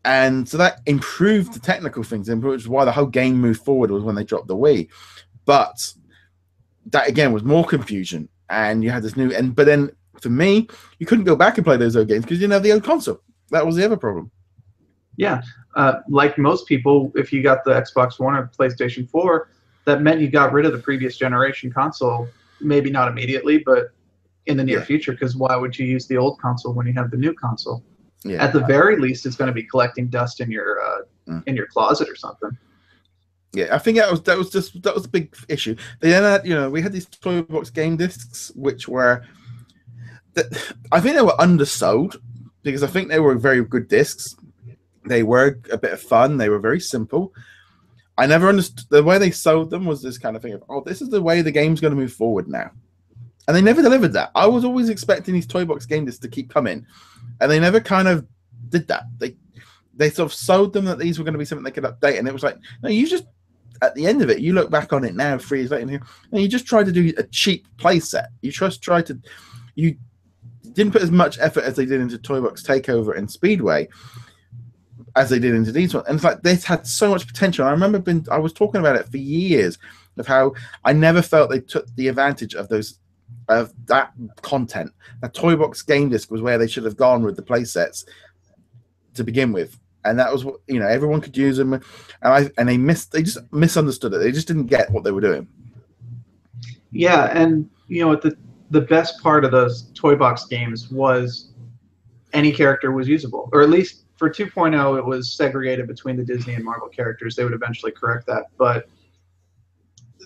and so that improved the technical things, which is why the whole game moved forward was when they dropped the Wii. But that again was more confusion, and you had this new. But then for me, you couldn't go back and play those old games because you didn't have the old console. That was the other problem. Yeah, like most people, if you got the Xbox One or PlayStation 4, that meant you got rid of the previous generation console. Maybe not immediately, but in the near future, because why would you use the old console when you have the new console? Yeah. At the very least, it's going to be collecting dust in your closet or something. Yeah, I think that was the big issue. They then had, we had these toy box game discs, which were, I think they were undersold because I think they were very good discs. They were a bit of fun. They were very simple. I never understood the way they sold them was this kind of thing of, oh, this is the way the game's going to move forward now. And they never delivered that. I was always expecting these toy box game discs to keep coming, and they never kind of did that. They sort of sold them that these were going to be something they could update, and it was like, no, you just, at the end of it, you look back on it now 3 years later, and you just tried to do a cheap play set. You didn't put as much effort as they did into Toy Box Takeover and Speedway as they did into these ones. And it's like, this had so much potential. I remember I was talking about it for years of how I never felt they took the advantage of that content. That Toy Box game disc was where they should have gone with the play sets to begin with. And that was what, everyone could use them. And they just misunderstood it. They just didn't get what they were doing. Yeah. And, the best part of those Toy Box games was any character was usable, or at least for 2.0, it was segregated between the Disney and Marvel characters. They would eventually correct that. But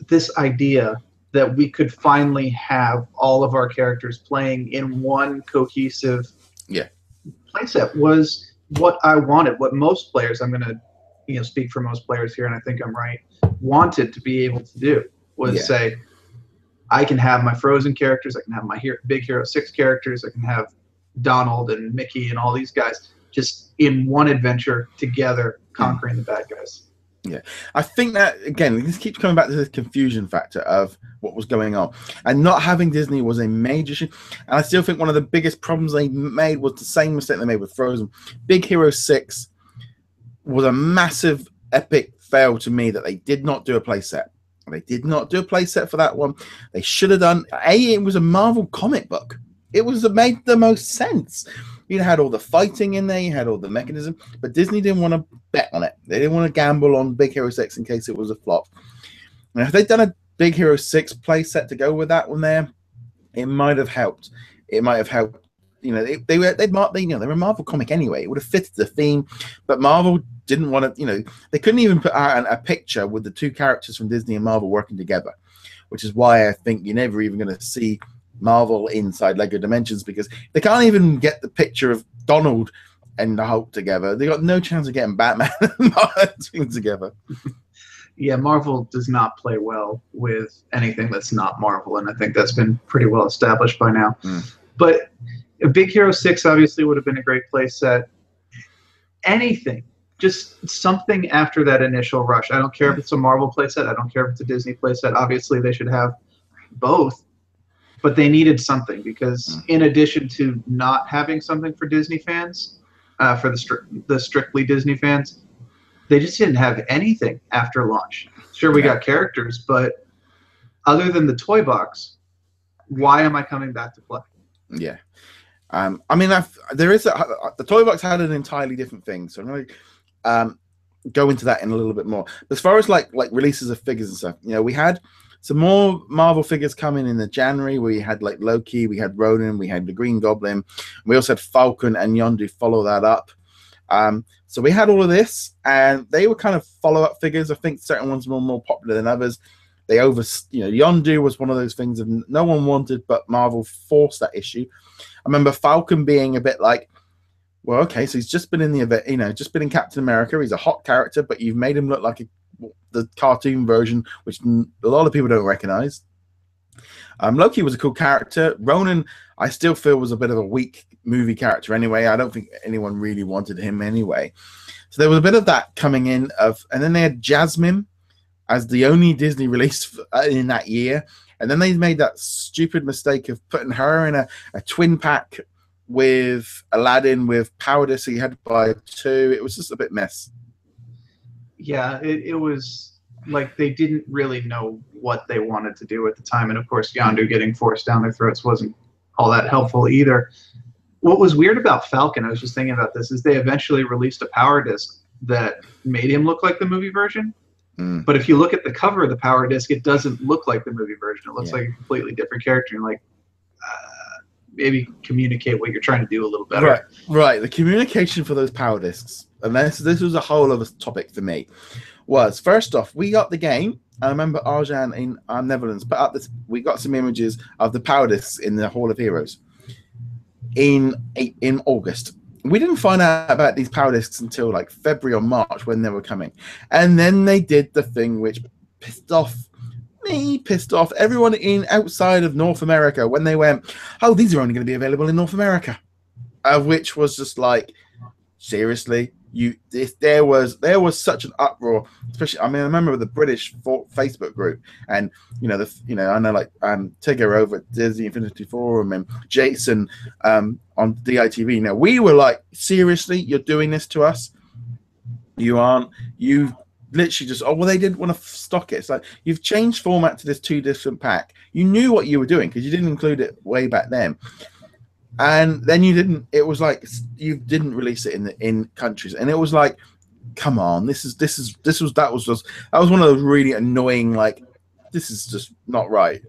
this idea that we could finally have all of our characters playing in one cohesive playset was what I wanted, what most players, I'm going to speak for most players here, and I think I'm right, wanted to be able to do was say, I can have my Frozen characters, I can have my Big Hero 6 characters, I can have Donald and Mickey and all these guys just in one adventure together conquering the bad guys. Yeah, I think that, again, this keeps coming back to the confusion factor of what was going on. And not having Disney was a major issue. And I still think one of the biggest problems they made was the same mistake they made with Frozen. Big Hero 6 was a massive, epic fail to me that they did not do a playset. They did not do a playset for that one. They should have done. It was a Marvel comic book. It made the most sense. You had all the fighting in there, you had all the mechanism, but Disney didn't want to bet on it. They didn't want to gamble on Big Hero 6 in case it was a flop. And if they'd done a Big Hero 6 playset to go with that one there, it might have helped. It might have helped. They were a Marvel comic anyway. It would have fitted the theme, but Marvel didn't want to, they couldn't even put out a picture with the two characters from Disney and Marvel working together, which is why I think you're never even going to see Marvel inside Lego Dimensions, because they can't even get the picture of Donald and the Hulk together. They got no chance of getting Batman and Marvel together. Yeah, Marvel does not play well with anything that's not Marvel, and I think that's been pretty well established by now. But Big Hero 6 obviously would have been a great play set. Anything, just something after that initial rush. I don't care if it's a Marvel play set. I don't care if it's a Disney play set. Obviously, they should have both. But they needed something, because in addition to not having something for Disney fans, for the strictly Disney fans, they just didn't have anything after launch. Sure, we got characters, but other than the toy box, why am I coming back to play? Yeah. I mean, the toy box had an entirely different thing, so I'm going to go into that in a little bit more. But as far as like releases of figures and stuff, we had some more Marvel figures coming in the January. We had like Loki, we had Ronan, we had the Green Goblin. We also had Falcon and Yondu follow that up. So we had all of this, and they were kind of follow-up figures. I think certain ones were more popular than others. Yondu was one of those things that no one wanted, but Marvel forced that issue. I remember Falcon being a bit like, well, okay, so he's just been in the event, just been in Captain America. He's a hot character, but you've made him look like the cartoon version, which a lot of people don't recognize. Loki was a cool character. Ronan, I still feel, was a bit of a weak movie character anyway. I don't think anyone really wanted him anyway. So there was a bit of that coming in and then they had Jasmine as the only Disney release in that year. And then they made that stupid mistake of putting her in a twin pack with Aladdin with Power Disc, so you had to buy two. It was just a bit mess. Yeah, it was like they didn't really know what they wanted to do at the time. And of course, Yondu getting forced down their throats wasn't all that helpful either. What was weird about Falcon, I was just thinking about this, is they eventually released a Power Disc that made him look like the movie version. But if you look at the cover of the Power Disc, it doesn't look like the movie version. It looks like a completely different character. You're like, maybe communicate what you're trying to do a little better. Right. The communication for those Power Discs, and this was a whole other topic for me, was first off, we got the game. I remember Arjan in Netherlands put up this. We got some images of the Power Discs in the Hall of Heroes in August. We didn't find out about these Power Discs until like February or March when they were coming. And then they did the thing which pissed off everyone outside of North America when they went, oh, these are only going to be available in North America. Which was just like, seriously? There was such an uproar, especially. I mean, I remember the British Facebook group, and I know like Tigger over at Disney Infinity Forum and Jason on DITV. Now we were like, seriously, you're doing this to us? You aren't. You literally just they didn't want to stock it. It's like you've changed format to this 2 different pack. You knew what you were doing because you didn't include it way back then. And then you didn't. It was like you didn't release it in countries, and it was like, come on, that was one of those really annoying. Like, this is just not right.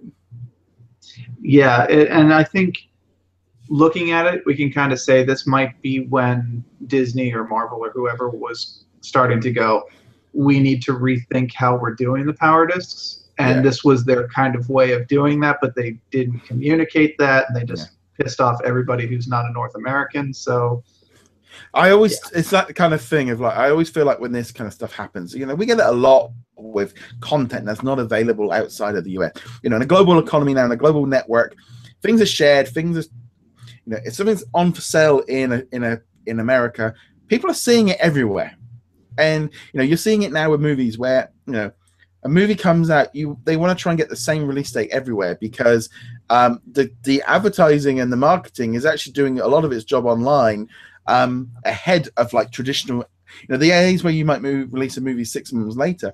Yeah, and I think looking at it, we can kind of say this might be when Disney or Marvel or whoever was starting to go, we need to rethink how we're doing the Power Discs, and this was their kind of way of doing that, but they didn't communicate that, and they just pissed off everybody who's not a North American. So it's that kind of thing of like, I always feel like when this kind of stuff happens, we get it a lot with content that's not available outside of the US. In a global economy now, in a global network, things are shared, things are, if something's on for sale in America, people are seeing it everywhere. And you're seeing it now with movies where a movie comes out, they want to try and get the same release date everywhere because the advertising and the marketing is actually doing a lot of its job online ahead of like traditional, the days where you might release a movie 6 months later.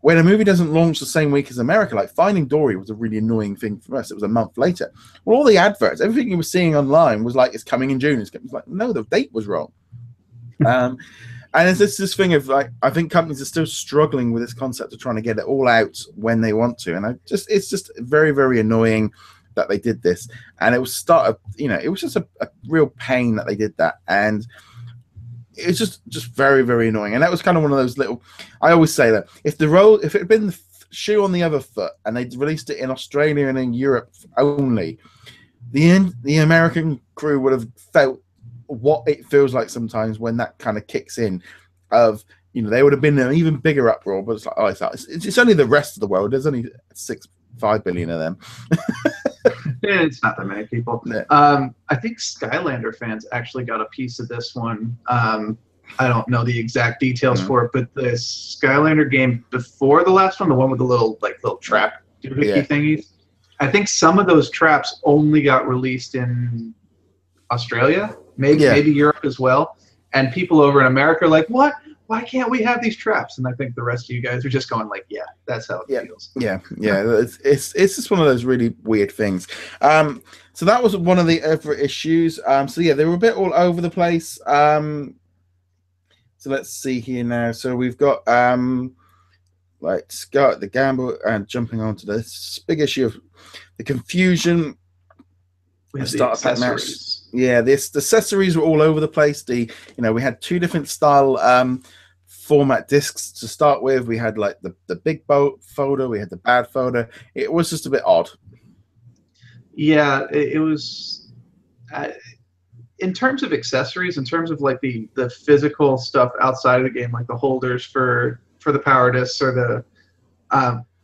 When a movie doesn't launch the same week as America, like Finding Dory was a really annoying thing for us. It was a month later. Well, all the adverts, everything you were seeing online was like, it's coming in June. It's like, no, the date was wrong. And it's this thing of like, I think companies are still struggling with this concept of trying to get it all out when they want to, and it's just very, very annoying that they did this. And it was it was just a real pain that they did that, and it's just very, very annoying. And that was kind of one of those little. I always say that if it had been the shoe on the other foot, and they'd released it in Australia and in Europe only, the American crew would have felt what it feels like sometimes when that kind of kicks in of they would have been an even bigger uproar, but it's like, it's only the rest of the world. There's only 5 billion of them. It's not that many people. Yeah. I think Skylander fans actually got a piece of this one. I don't know the exact details for it, but the Skylander game before the last one, the one with the little trap thingies, I think some of those traps only got released in Australia, maybe Europe as well, and people over in America are like, what? Why can't we have these traps? And I think the rest of you guys are just going like, yeah, that's how it feels. Yeah. It's just one of those really weird things. So that was one of the other issues. They were a bit all over the place. So let's see here now. So we've got Scott the Gamble and jumping onto this big issue of the confusion. We have the accessories. The accessories were all over the place. We had 2 different style format discs to start with. We had like the big boat folder, we had the bad folder. It was just a bit odd. Yeah, it was. In terms of accessories, in terms of like the physical stuff outside of the game, like the holders for the power discs or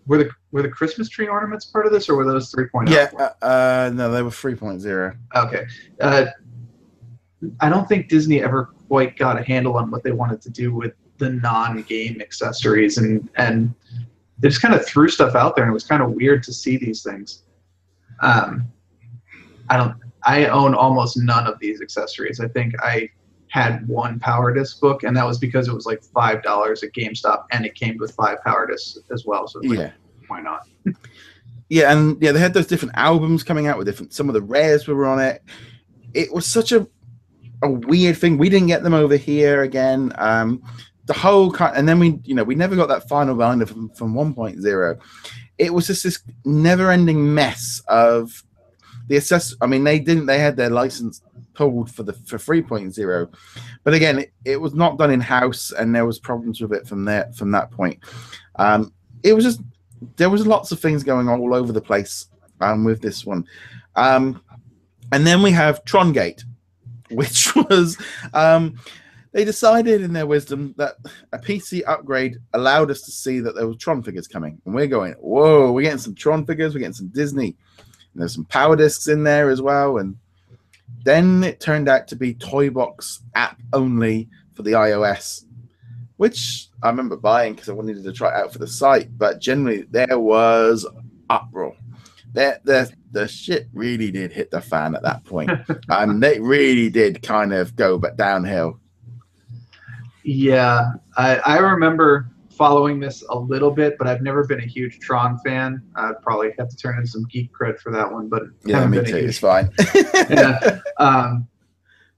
were the Christmas tree ornaments part of this, or were those 3.0? Yeah, no, they were 3.0. Okay. I don't think Disney ever quite got a handle on what they wanted to do with the non-game accessories, and they just kind of threw stuff out there, and it was kind of weird to see these things. I own almost none of these accessories. I think I had one Power Disc book, and that was because it was like $5 at GameStop, and it came with 5 Power Discs as well. So like, why not? Yeah, and they had those different albums coming out with different. Some of the rares were on it. It was such a weird thing. We didn't get them over here again. The whole and then we never got that final binder from 1.0. It was just this never-ending mess of the assess. I mean, they had their license pulled for 3.0, but again, it was not done in house, and there was problems with it from that point. It was just there was lots of things going on all over the place with this one, and then we have Trongate, which was they decided in their wisdom that a PC upgrade allowed us to see that there were Tron figures coming, and we're going, whoa, we're getting some Tron figures, we're getting some Disney, and there's some Power Discs in there as well. And then it turned out to be Toy Box app only for the iOS, which I remember buying because I wanted to try it out for the site. But generally, there was uproar. The shit really did hit the fan at that point. They really did kind of go but downhill. Yeah, I remember following this a little bit, but I've never been a huge Tron fan. I'd probably have to turn in some geek cred for that one, but yeah, me too. It's fine. Yeah.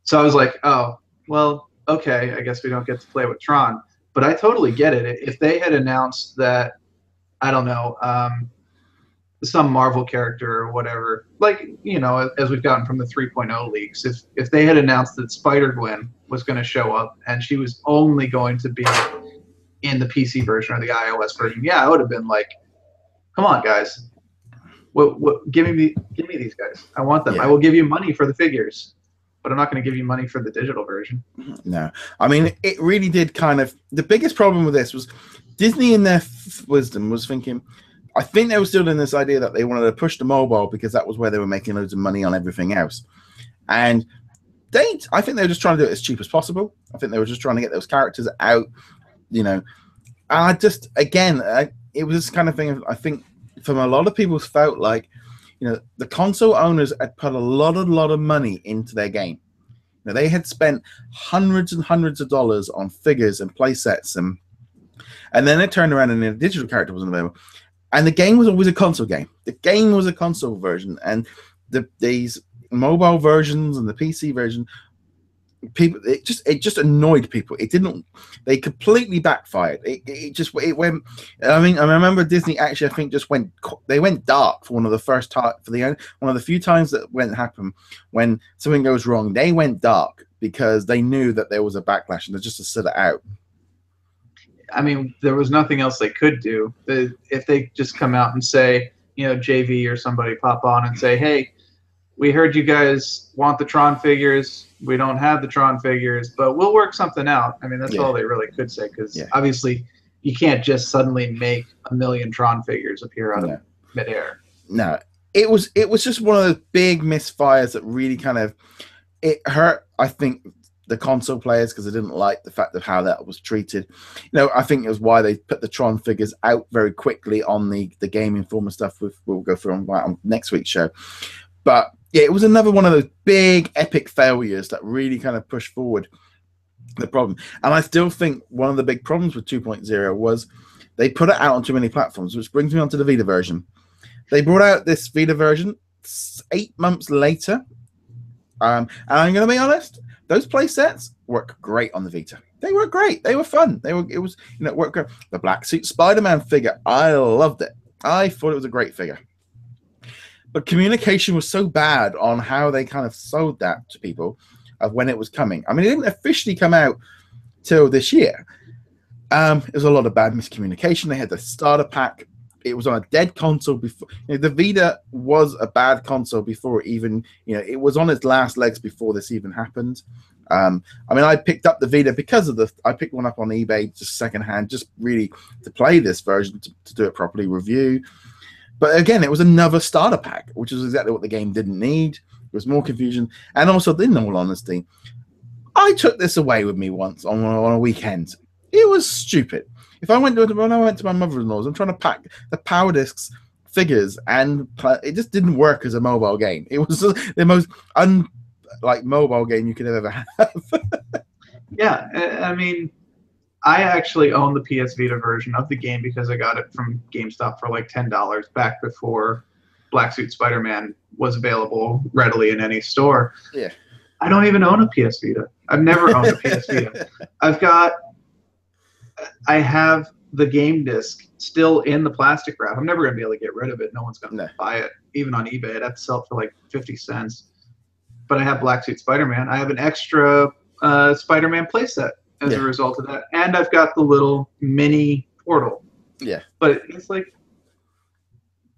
So I was like, oh, well, okay, I guess we don't get to play with Tron. But I totally get it. If they had announced that, I don't know, some Marvel character or whatever, like, as we've gotten from the 3.0 leaks, if they had announced that Spider-Gwen was going to show up and she was only going to be in the PC version or the iOS version, yeah, I would have been like, come on, guys. Give me these guys. I want them. Yeah. I will give you money for the figures, but I'm not going to give you money for the digital version. No. I mean, it really did kind of... The biggest problem with this was Disney, in their wisdom, was thinking... I think they were still in this idea that they wanted to push the mobile because that was where they were making loads of money on everything else. And I think they were just trying to do it as cheap as possible. I think they were just trying to get those characters out, And I just, again, it was this kind of thing, I think, from a lot of people felt like, the console owners had put a lot of money into their game. They had spent hundreds and hundreds of dollars on figures and play sets, and then they turned around and a digital character wasn't available. And the game was always a console game. The game was a console version, and these mobile versions and the PC version, people, it just annoyed people. It didn't. They completely backfired. It went. I mean, I remember Disney actually, I think, they went dark for one of the first one of the few times that happened when something goes wrong. They went dark because they knew that there was a backlash, and they just to sit it out. I mean, there was nothing else they could do. If they just come out and say, JV or somebody pop on and say, hey, we heard you guys want the Tron figures. We don't have the Tron figures, but we'll work something out. I mean, that's all they really could say, because obviously you can't just suddenly make 1 million Tron figures appear out of midair. No, it was just one of those big misfires that really kind of, it hurt, I think, the console players, because I didn't like the fact of how that was treated. I think it was why they put the Tron figures out very quickly on the Game Informer stuff. We'll go through on next week's show. But yeah, it was another one of those big epic failures that really kind of pushed forward the problem. And I still think one of the big problems with 2.0 was they put it out on too many platforms, which brings me on to the Vita version. They brought out this Vita version 8 months later. And I'm going to be honest, those play sets work great on the Vita. They were great. They were fun. It worked great. The Black Suit Spider-Man figure, I loved it. I thought it was a great figure. But communication was so bad on how they kind of sold that to people of when it was coming. I mean, it didn't officially come out till this year. It was a lot of bad miscommunication. They had the starter pack. It was on a dead console before. The Vita was a bad console before it even, it was on its last legs before this even happened. I mean, I picked up the Vita because of I picked one up on eBay just secondhand, just really to play this version, to do it properly, review. But again, it was another starter pack, which is exactly what the game didn't need. It was more confusion. And also, in all honesty, I took this away with me once on a weekend. It was stupid. When I went to my mother-in-law's, I'm trying to pack the Power Discs figures, and it just didn't work as a mobile game. It was the most mobile game you could ever have. Yeah, I mean, I actually own the PS Vita version of the game because I got it from GameStop for like $10 back before Black Suit Spider-Man was available readily in any store. Yeah. I don't even own a PS Vita. I've never owned a PS Vita. I have the game disc still in the plastic wrap. I'm never going to be able to get rid of it. No one's going to buy it, even on eBay. I'd have to sell it for like 50 cents. But I have Black Suit Spider-Man. I have an extra Spider-Man playset as a result of that. And I've got the little mini portal. Yeah. But it's like,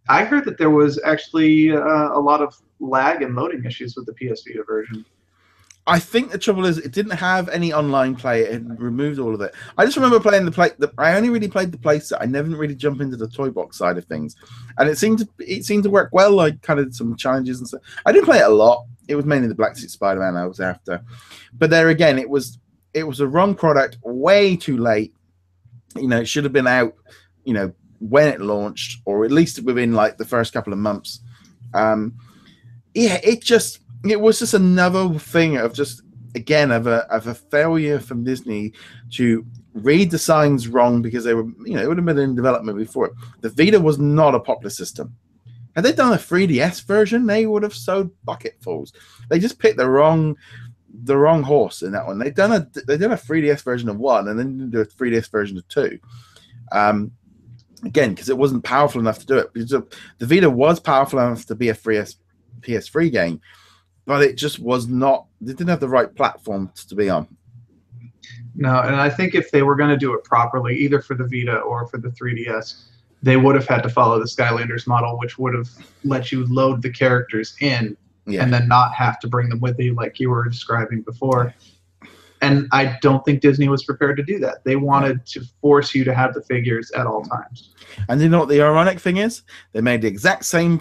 I heard that there was actually a lot of lag and loading issues with the PS Vita version. I think the trouble is it didn't have any online play. It had removed all of it. I just remember playing I only really played the playset. I never really jumped into the toy box side of things, and it seemed to work well. I kind of did some challenges and stuff. I didn't play it a lot. It was mainly the Black Suit Spider-Man I was after, but there again, it was a wrong product, way too late. It should have been out, when it launched, or at least within like the first couple of months. It was just another thing of just, again, of a failure from Disney to read the signs wrong, because they were, it would have been in development before it. The Vita was not a popular system. Had they done a 3DS version, they would have sold bucketfuls. They just picked the wrong horse in that one. They done a 3DS version of 1, and then do a 3DS version of 2. Again, because it wasn't powerful enough to do it. Because the Vita was powerful enough to be a PS3 game, but it just was not. They didn't have the right platform to be on. No, and I think if they were going to do it properly, either for the Vita or for the 3DS, they would have had to follow the Skylanders model, which would have let you load the characters in and then not have to bring them with you like you were describing before. And I don't think Disney was prepared to do that. They wanted to force you to have the figures at all times. And you know what the ironic thing is? They made the exact same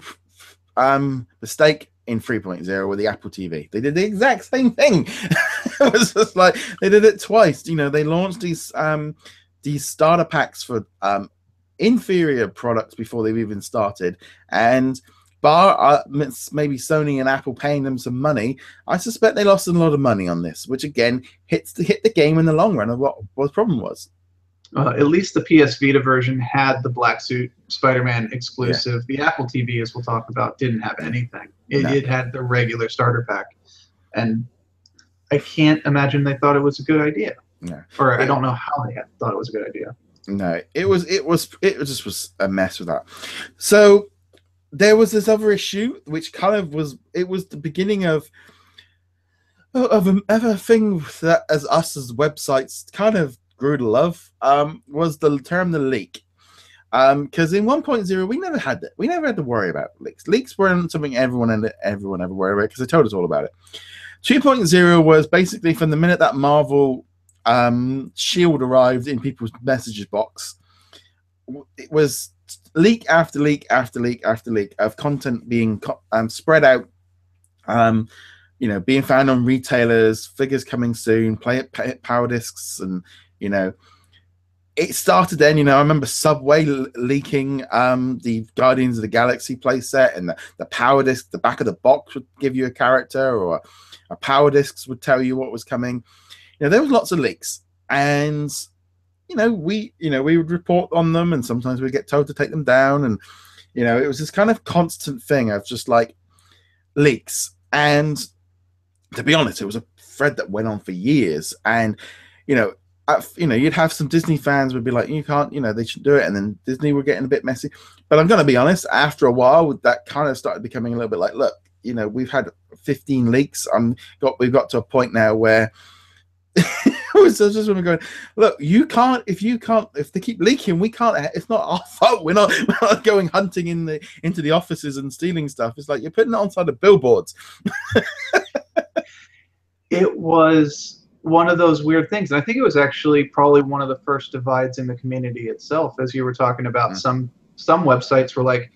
mistake in 3.0 with the Apple TV. They did the exact same thing. It was just like they did it twice. They launched these starter packs for inferior products before they've even started, and maybe Sony and Apple paying them some money, I suspect they lost a lot of money on this, which again hit the game in the long run of what the problem was. At least the PS Vita version had the Black Suit Spider-Man exclusive. The Apple TV, as we'll talk about, didn't have anything. It had the regular starter pack, and I can't imagine they thought it was a good idea. No. Or I don't know how they thought it was a good idea. No, it just was a mess with that. So there was this other issue, which kind of was the beginning of a thing that as websites kind of grew to love, was the term the leak. Because in 1.0 we never had to worry about leaks. Leaks weren't something everyone ever worried about, because they told us all about it. 2.0 was basically from the minute that Marvel Shield arrived in people's messages box, it was leak after leak after leak after leak of content being spread out, being found on retailers, figures coming soon, power discs, and it started then. I remember Subway leaking the Guardians of the Galaxy playset, and the power disc, the back of the box would give you a character, or a power discs would tell you what was coming. There was lots of leaks, and we would report on them, and sometimes we'd get told to take them down, and it was this kind of constant thing of just like leaks. And to be honest, it was a thread that went on for years, and you'd have some Disney fans would be like, you can't, they should do it, and then Disney were getting a bit messy. But I'm going to be honest, after a while, that kind of started becoming a little bit like, look, we've had 15 leaks. We've got to a point now where I just want to go, look, if they keep leaking, we can't. It's not our fault. We're not going hunting into the offices and stealing stuff. It's like you're putting it on side of billboards. It was one of those weird things. And I think it was actually probably one of the first divides in the community itself, as you were talking about. Some websites were like,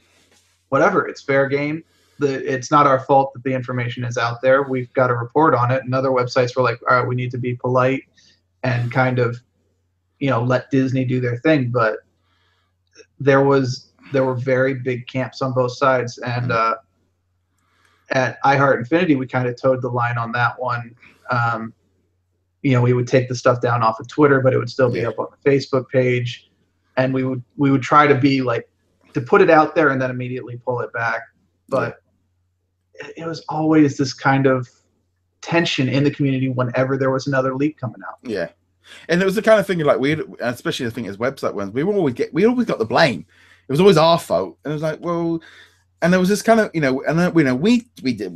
whatever, it's fair game. It's not our fault that the information is out there. We've got to report on it. And other websites were like, all right, we need to be polite and kind of, let Disney do their thing. But there were very big camps on both sides. And at iHeart Infinity, we kind of towed the line on that one. We would take the stuff down off of Twitter, but it would still be up on the Facebook page. And we would try to be like, to put it out there and then immediately pull it back. But it was always this kind of tension in the community whenever there was another leak coming out. Yeah. And it was the kind of thing like especially the thing as website ones, we always got the blame. It was always our fault. And it was like, well, and there was this kind of, and then, we did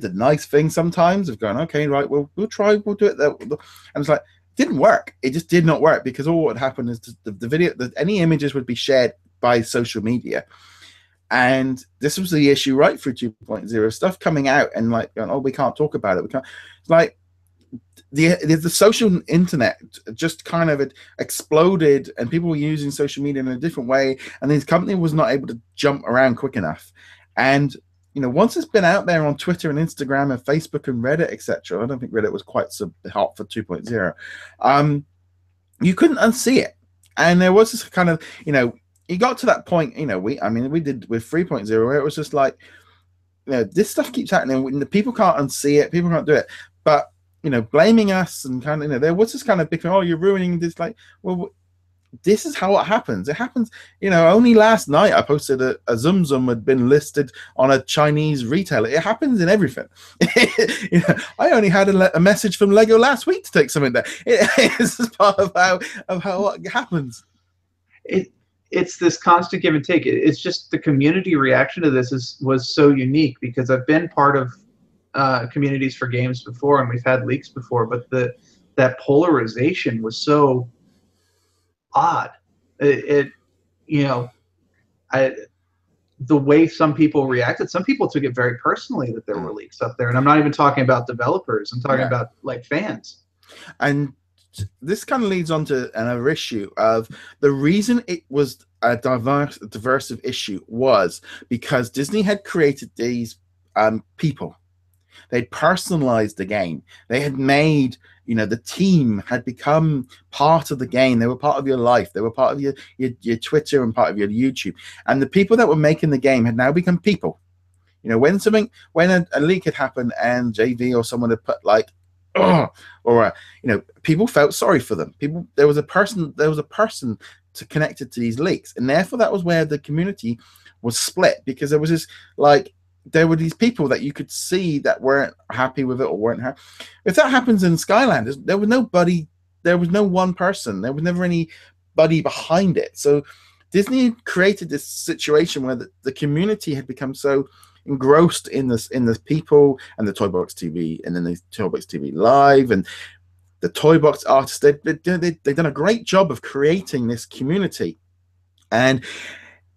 the nice thing sometimes of going, okay, right, we'll do it there. And it's like, it didn't work. It just did not work, because all what would happen is the video, any images would be shared by social media. And this was the issue right through 2.0, stuff coming out and like going, oh, we can't talk about it. We can't. It's like the social internet just kind of exploded, and people were using social media in a different way. And this company was not able to jump around quick enough. And once it's been out there on Twitter and Instagram and Facebook and Reddit, etc., I don't think Reddit was quite so hot for 2.0. You couldn't unsee it. And there was this kind of, you got to that point, we did with 3.0, where it was just like, this stuff keeps happening. People can't unsee it. People can't do it. But, blaming us and kind of, there was this kind of big thing, oh, you're ruining this. Like, well, this is how it happens. It happens, only last night I posted a Zum Zum had been listed on a Chinese retailer. It happens in everything. I only had a message from Lego last week to take something there. It's just part of how it happens. It's this constant give and take. It's just the community reaction to this was so unique, because I've been part of communities for games before, and we've had leaks before, but that polarization was so odd. The way some people reacted, some people took it very personally that there were leaks up there, and I'm not even talking about developers. I'm talking about like fans. And this kind of leads on to another issue of the reason it was a diversive issue was because Disney had created these people. They'd personalized the game. They had made, the team had become part of the game. They were part of your life. They were part of your Twitter and part of your YouTube. And the people that were making the game had now become people. When a leak had happened and JV or someone had put like, people felt sorry for them. There was a person connected to these leaks, and therefore that was where the community was split, because there was this there were these people that you could see that weren't happy with it or weren't happy. If that happens in Skylanders, there was no one person. There was never anybody behind it. So Disney created this situation where the community had become so engrossed in this people and the Toy Box TV, and then the Toy Box TV Live and the Toy Box artists. They've done a great job of creating this community. And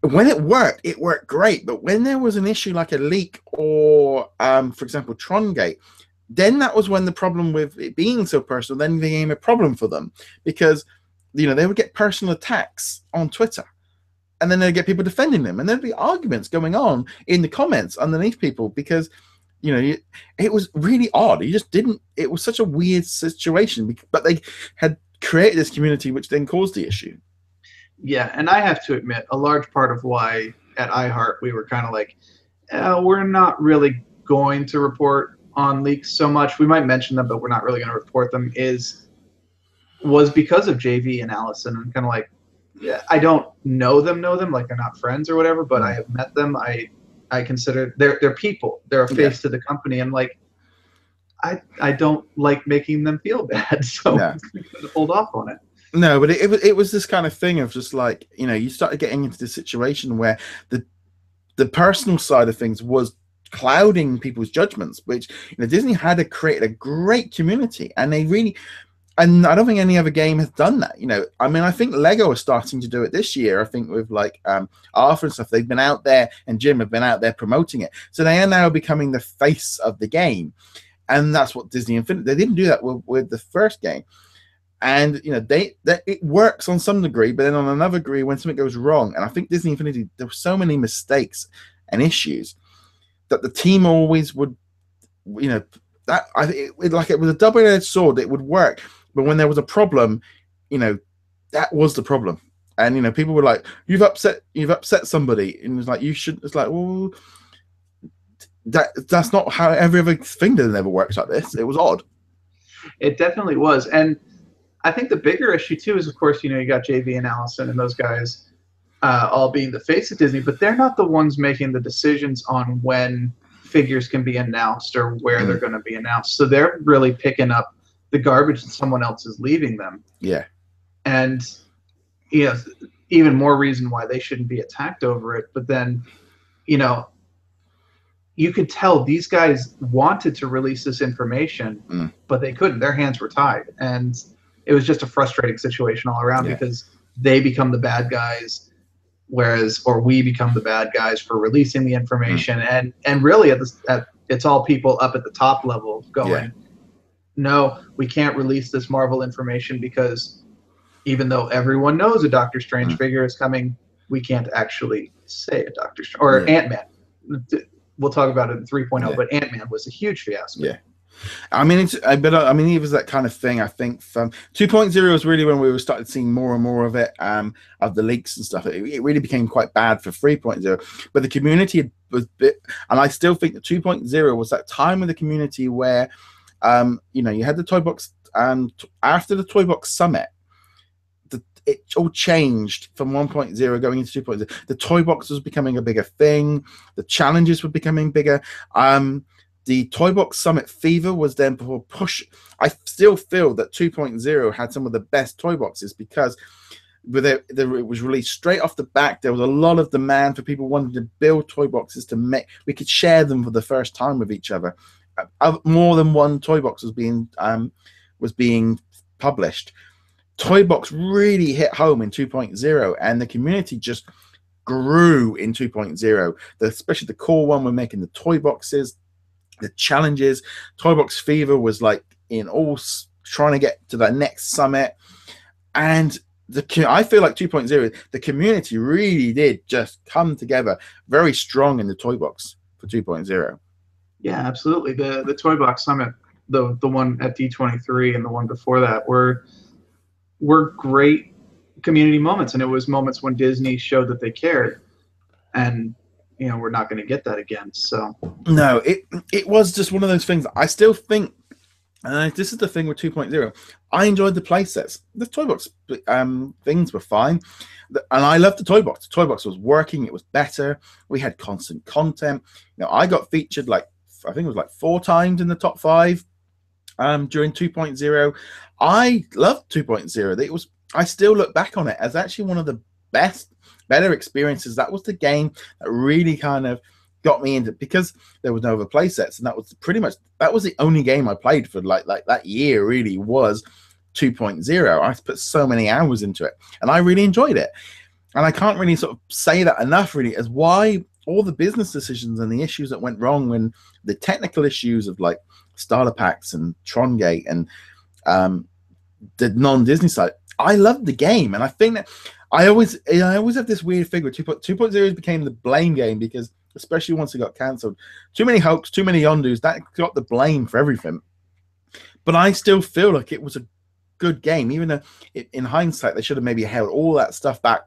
when it worked great. But when there was an issue like a leak or, for example, Trongate, then that was when the problem with it being so personal then became a problem for them, because, they would get personal attacks on Twitter. And then they'd get people defending them, and there'd be arguments going on in the comments underneath people, because, it was really odd. It was such a weird situation, but they had created this community, which then caused the issue. Yeah, and I have to admit, a large part of why at iHeart we were kind of like, we're not really going to report on leaks so much. We might mention them, but we're not really going to report them, was because of JV and Allison. I'm kind of like, yeah, I don't know them, like they're not friends or whatever, but I have met them. I consider they're people. They're a face to the company. And like, I don't like making them feel bad, so I'm going to hold off on it. No, but it was this kind of thing of just like, you started getting into this situation where the personal side of things was clouding people's judgments, which Disney had created a great community, and and I don't think any other game has done that. I think Lego is starting to do it this year. I think with like Arthur and stuff, they've been out there, and Jim have been out there promoting it, so they are now becoming the face of the game. And that's what Disney Infinity, they didn't do that with the first game. And you know, it works on some degree, but then on another degree, when something goes wrong, and I think Disney Infinity, there were so many mistakes and issues that the team always would, you know, that it was a double-edged sword. It would work, but when there was a problem, you know, that was the problem. And you know, people were like, "You've upset somebody," and it's like, "You should." It's like, well, that's not how every other thing that never works like this. It was odd. It definitely was, and I think the bigger issue too is, of course, you know, you got JV and Allison and those guys all being the face of Disney, but they're not the ones making the decisions on when figures can be announced or where they're going to be announced. So they're really picking up the garbage that someone else is leaving them. Yeah. And, you know, even more reason why they shouldn't be attacked over it. But then, you know, you could tell these guys wanted to release this information, but they couldn't. Their hands were tied. And it was just a frustrating situation all around because they become the bad guys, or we become the bad guys for releasing the information. And really, it's all people up at the top level going, no, we can't release this Marvel information because even though everyone knows a Doctor Strange figure is coming, we can't actually say a Doctor Strange or Ant-Man. We'll talk about it in 3.0, but Ant-Man was a huge fiasco. Yeah. I mean, it was that kind of thing. I think from 2.0 was really when we were started seeing more and more of it, of the leaks and stuff. It really became quite bad for 3.0, but the community was and I still think that 2.0 was that time of the community where, you know, you had the Toy Box, and after the Toy Box Summit, it all changed from 1.0 going into 2.0. The Toy Box was becoming a bigger thing. The challenges were becoming bigger. The Toy Box Summit fever was then before push. I still feel that 2.0 had some of the best toy boxes because it was released straight off the back. There was a lot of demand for people wanting to build toy boxes to make. We could share them for the first time with each other. More than one toy box was being published. Toy Box really hit home in 2.0, and the community just grew in 2.0. Especially the core one, we're making the toy boxes. The challenges, Toy Box Fever was like in all trying to get to that next summit, and I feel like 2.0, the community really did just come together very strong in the Toy Box for 2.0. Yeah, absolutely. The Toy Box Summit, the one at D23 and the one before that were great community moments, and it was moments when Disney showed that they cared, and you know, we're not going to get that again. So no, it was just one of those things. I still think, and this is the thing with 2.0, I enjoyed the play sets. The Toy Box things were fine, and I loved the Toy Box. The Toy Box was working. It was better. We had constant content. You know, I got featured I think it was like 4 times in the top 5 during 2.0. I loved 2.0. I still look back on it as actually one of the better experiences. That was the game that really kind of got me into, because there was no other play sets, and that was the only game I played for like that year really was 2.0. I put so many hours into it, and I really enjoyed it. And I can't really sort of say that enough really as why all the business decisions and the issues that went wrong, when the technical issues of like starter packs and Trongate and the non-Disney side. I loved the game, and I think that I always have this weird figure. 2.0 became the blame game because, especially once it got cancelled, too many hoax, too many undus, that got the blame for everything. But I still feel like it was a good game, even though in hindsight they should have maybe held all that stuff back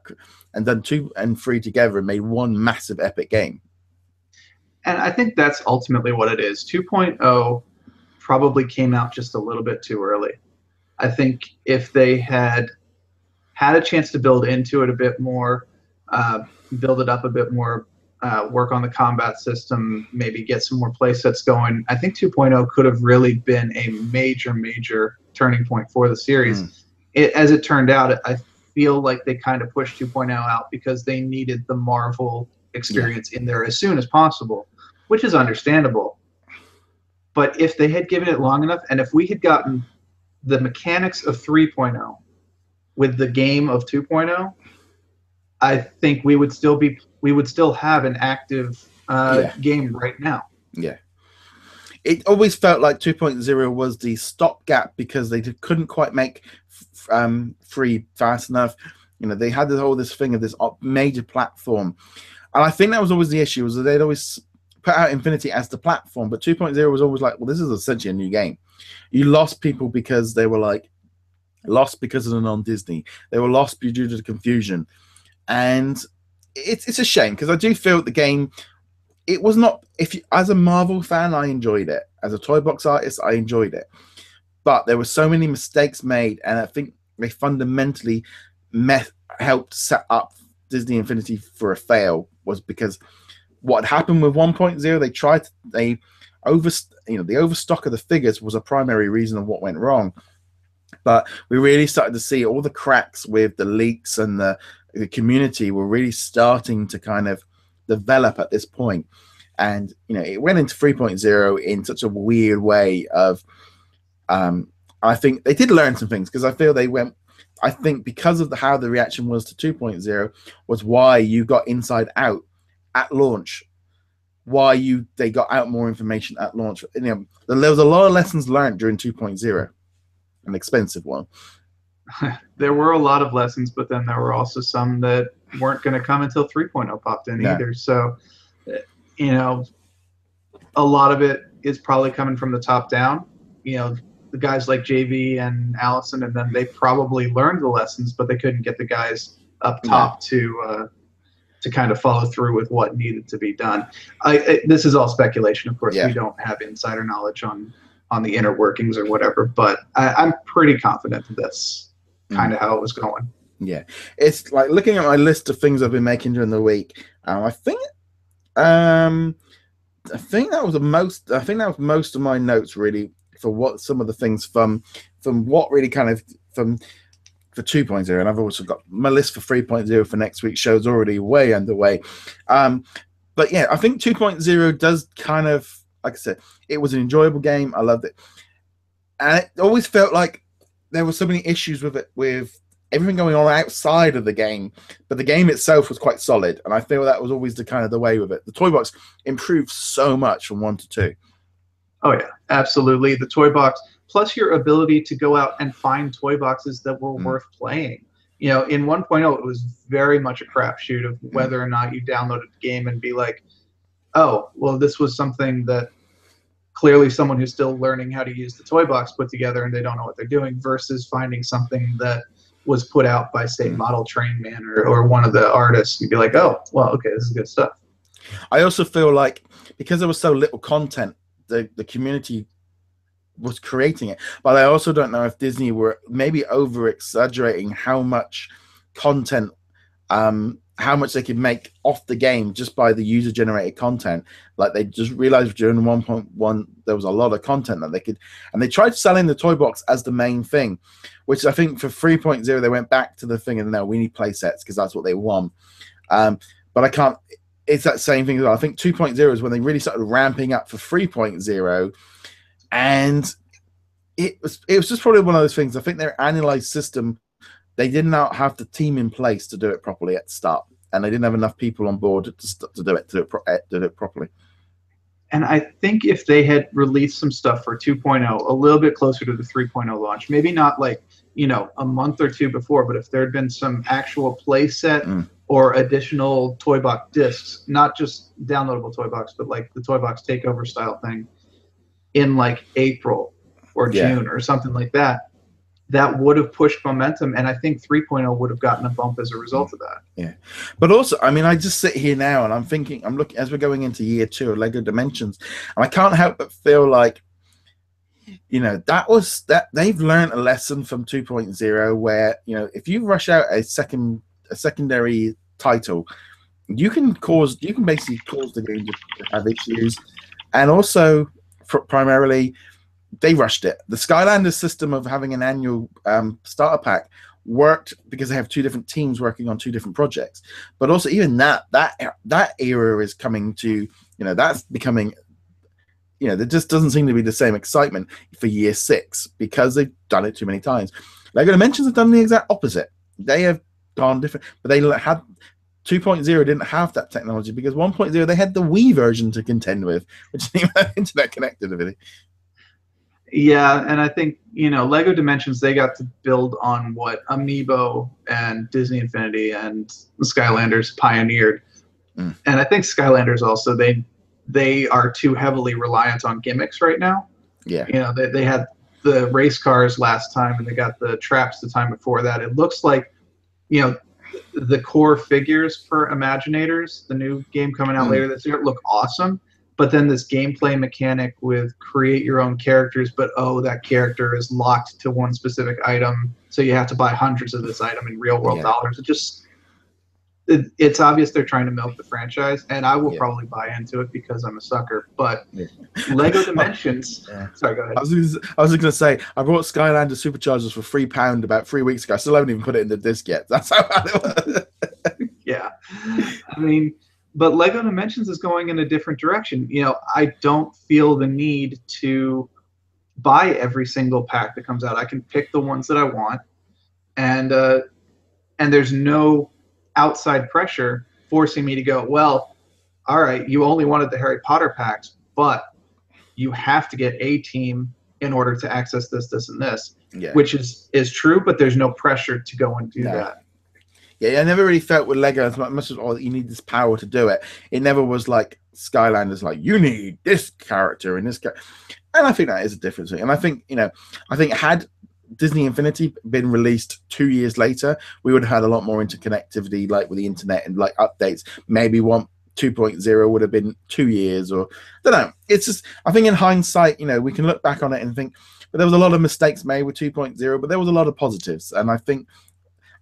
and done 2 and 3 together and made one massive epic game. And I think that's ultimately what it is. 2.0 probably came out just a little bit too early. I think if they had a chance to build into it a bit more, build it up a bit more, work on the combat system, maybe get some more play sets going, I think 2.0 could have really been a major turning point for the series. As it turned out, I feel like they kind of pushed 2.0 out because they needed the Marvel experience in there as soon as possible, which is understandable. But if they had given it long enough, and if we had gotten the mechanics of 3.0 with the game of 2.0, I think we would still have an active game right now. Yeah. it always felt like 2.0 was the stopgap because they couldn't quite make free fast enough. You know, they had this thing of this major platform, and I think that was always the issue, was that they'd always put out Infinity as the platform, but 2.0 was always like, well, this is essentially a new game. You lost people because they were like lost because of the non-Disney. They were lost due to the confusion, and it's a shame because I do feel the game. It was not. As a Marvel fan, I enjoyed it. As a toy box artist, I enjoyed it. But there were so many mistakes made, and I think they fundamentally helped set up Disney Infinity for a fail. Was because what happened with 1.0, the overstock of the figures was a primary reason of what went wrong. But we really started to see all the cracks with the leaks, and the community were really starting to kind of develop at this point. And it went into 3.0 in such a weird way of I think they did learn some things, because I feel I think because of how the reaction was to 2.0 was why you got Inside Out at launch, why they got out more information at launch. There was a lot of lessons learned during 2.0, an expensive one. There were a lot of lessons, but then there were also some that weren't going to come until 3.0 popped in either. So, a lot of it is probably coming from the top down. The guys like JV and Allison, and then they probably learned the lessons, but they couldn't get the guys up top to kind of follow through with what needed to be done. This is all speculation, of course. We don't have insider knowledge on the inner workings or whatever, but I'm pretty confident that that's kind of how it was going. Yeah, it's like looking at my list of things I've been making during the week. I think that was most. I think that was most of my notes really for what some of the things from what really kind of for 2.0, and I've also got my list for 3.0 for next week's show is already way underway. But yeah, I think 2.0 does kind of, like I said, it was an enjoyable game. I loved it, and it always felt like there were so many issues with it, with everything going on outside of the game, but the game itself was quite solid, and I feel that was always the way with it. The toy box improved so much from 1 to 2. Oh yeah, absolutely. The toy box, plus your ability to go out and find toy boxes that were worth playing. In 1.0, it was very much a crapshoot of whether or not you downloaded the game and be like, oh, well, this was something that clearly someone who's still learning how to use the toy box put together and they don't know what they're doing, versus finding something that was put out by, say, Model Train Man or one of the artists. You'd be like, oh, well, okay, this is good stuff. I also feel like because there was so little content, the community was creating it. But I also don't know if Disney were maybe over-exaggerating how much content, how much they could make off the game just by the user-generated content. Like they just realized during 1.1 there was a lot of content that they could, and they tried selling the toy box as the main thing, which I think for 3.0 they went back to the thing and no, we need play sets because that's what they want. But I can't. It's that same thing as well. I think 2.0 is when they really started ramping up for 3.0, and it was just probably one of those things. I think their annualized system, they did not have the team in place to do it properly at the start, and they didn't have enough people on board to do it properly. And I think if they had released some stuff for 2.0 a little bit closer to the 3.0 launch, maybe not like a month or two before, but if there had been some actual play set or additional toy box discs, not just downloadable toy box, but like the toy box takeover style thing in like April or June or something like that, that would have pushed momentum, and I think 3.0 would have gotten a bump as a result of that. Yeah, but also, I mean, I just sit here now and I'm looking as we're going into year 2 of Lego Dimensions, and I can't help but feel like, that they've learned a lesson from 2.0, where if you rush out a secondary title, you can basically cause the game to have issues, and also primarily. They rushed it. The Skylanders system of having an annual starter pack worked because they have 2 different teams working on 2 different projects. But also, even that era is coming to, that's becoming, there just doesn't seem to be the same excitement for year 6 because they've done it too many times. Lego Dimensions have done the exact opposite. They have gone different, but 2.0 didn't have that technology because 1.0 they had the Wii version to contend with, which didn't even have internet connectivity. Yeah, and I think, Lego Dimensions, they got to build on what Amiibo and Disney Infinity and Skylanders pioneered. And I think Skylanders also, they are too heavily reliant on gimmicks right now. Yeah. They had the race cars last time, and they got the traps the time before that. It looks like, the core figures for Imaginators, the new game coming out later this year, look awesome. But then this gameplay mechanic with create your own characters, but that character is locked to one specific item, so you have to buy hundreds of this item in real world dollars. It's obvious they're trying to milk the franchise, and I will probably buy into it because I'm a sucker. But Lego Dimensions. Sorry, go ahead. I was going to say, I bought Skylander Superchargers for £3 about 3 weeks ago. I still haven't even put it in the disc yet. That's how bad it was. Yeah, I mean. But Lego Dimensions is going in a different direction. I don't feel the need to buy every single pack that comes out. I can pick the ones that I want, and there's no outside pressure forcing me to go, well, all right, you only wanted the Harry Potter packs, but you have to get a team in order to access this, this, and this, which is true, but there's no pressure to go and do that. Yeah, I never really felt with Lego as much as you need this power to do it. It never was like Skylanders, like you need this character and this character. And I think that is a difference. And I think, had Disney Infinity been released 2 years later, we would have had a lot more interconnectivity, like with the internet and like updates. Maybe 2.0 would have been 2 years, or I don't know. It's just, I think in hindsight, we can look back on it and think, but there was a lot of mistakes made with 2.0, but there was a lot of positives. And I think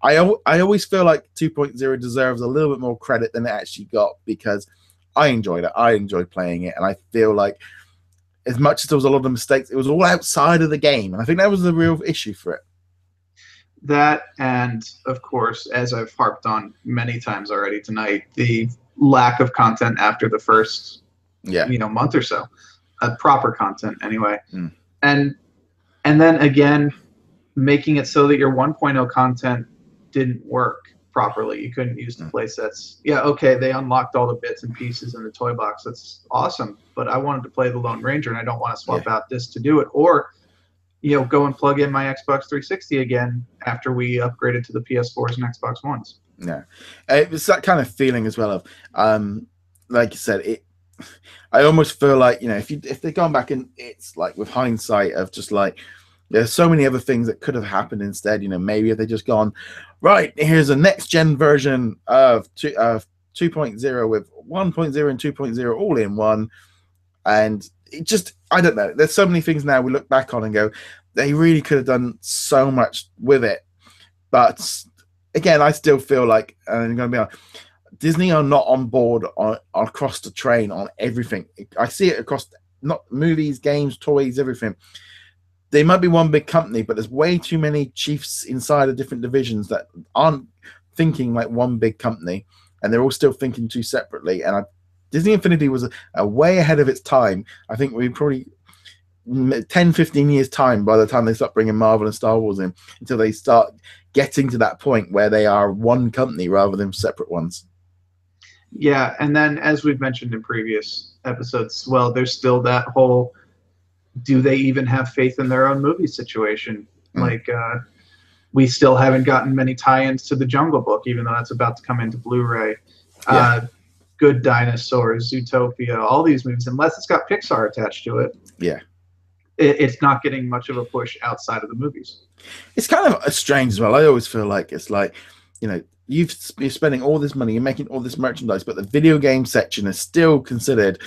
I always feel like 2.0 deserves a little bit more credit than it actually got, because I enjoyed it. I enjoyed playing it. And I feel like as much as there was a lot of mistakes, it was all outside of the game. And I think that was the real issue for it. That, and of course, as I've harped on many times already tonight, the lack of content after the first month or so. Proper content anyway. And then again, making it so that your 1.0 content didn't work properly. You couldn't use the play sets. Yeah, okay, they unlocked all the bits and pieces in the toy box. That's awesome. But I wanted to play the Lone Ranger, and I don't want to swap out this to do it. Or, go and plug in my Xbox 360 again after we upgraded to the PS4s and Xbox Ones. Yeah. It was that kind of feeling as well of, like you said, I almost feel like, if they've gone back and it's like with hindsight of just like, there's so many other things that could have happened instead. Maybe if they just gone, right, here's a next gen version of 2.0 with 1.0 and 2.0 all in one. And it just, I don't know. There's so many things now we look back on and go, they really could have done so much with it. But again, I still feel like, and I'm going to be honest, Disney are not on board on across the train on everything. I see it across not movies, games, toys, everything. They might be one big company, but there's way too many chiefs inside of different divisions that aren't thinking like one big company, and they're all still thinking too separately. And Disney Infinity was a way ahead of its time. I think we probably 10, 15 years time by the time they start bringing Marvel and Star Wars in, until they start getting to that point where they are one company rather than separate ones. Yeah, and then as we've mentioned in previous episodes, well, there's still that whole, do they even have faith in their own movie situation? Like, we still haven't gotten many tie-ins to the Jungle Book, even though that's about to come into Blu-ray. Good Dinosaurs, Zootopia, all these movies, unless it's got Pixar attached to it. Yeah. It's not getting much of a push outside of the movies. It's kind of strange as well. I always feel like it's like, you're spending all this money, you're making all this merchandise, but the video game section is still considered,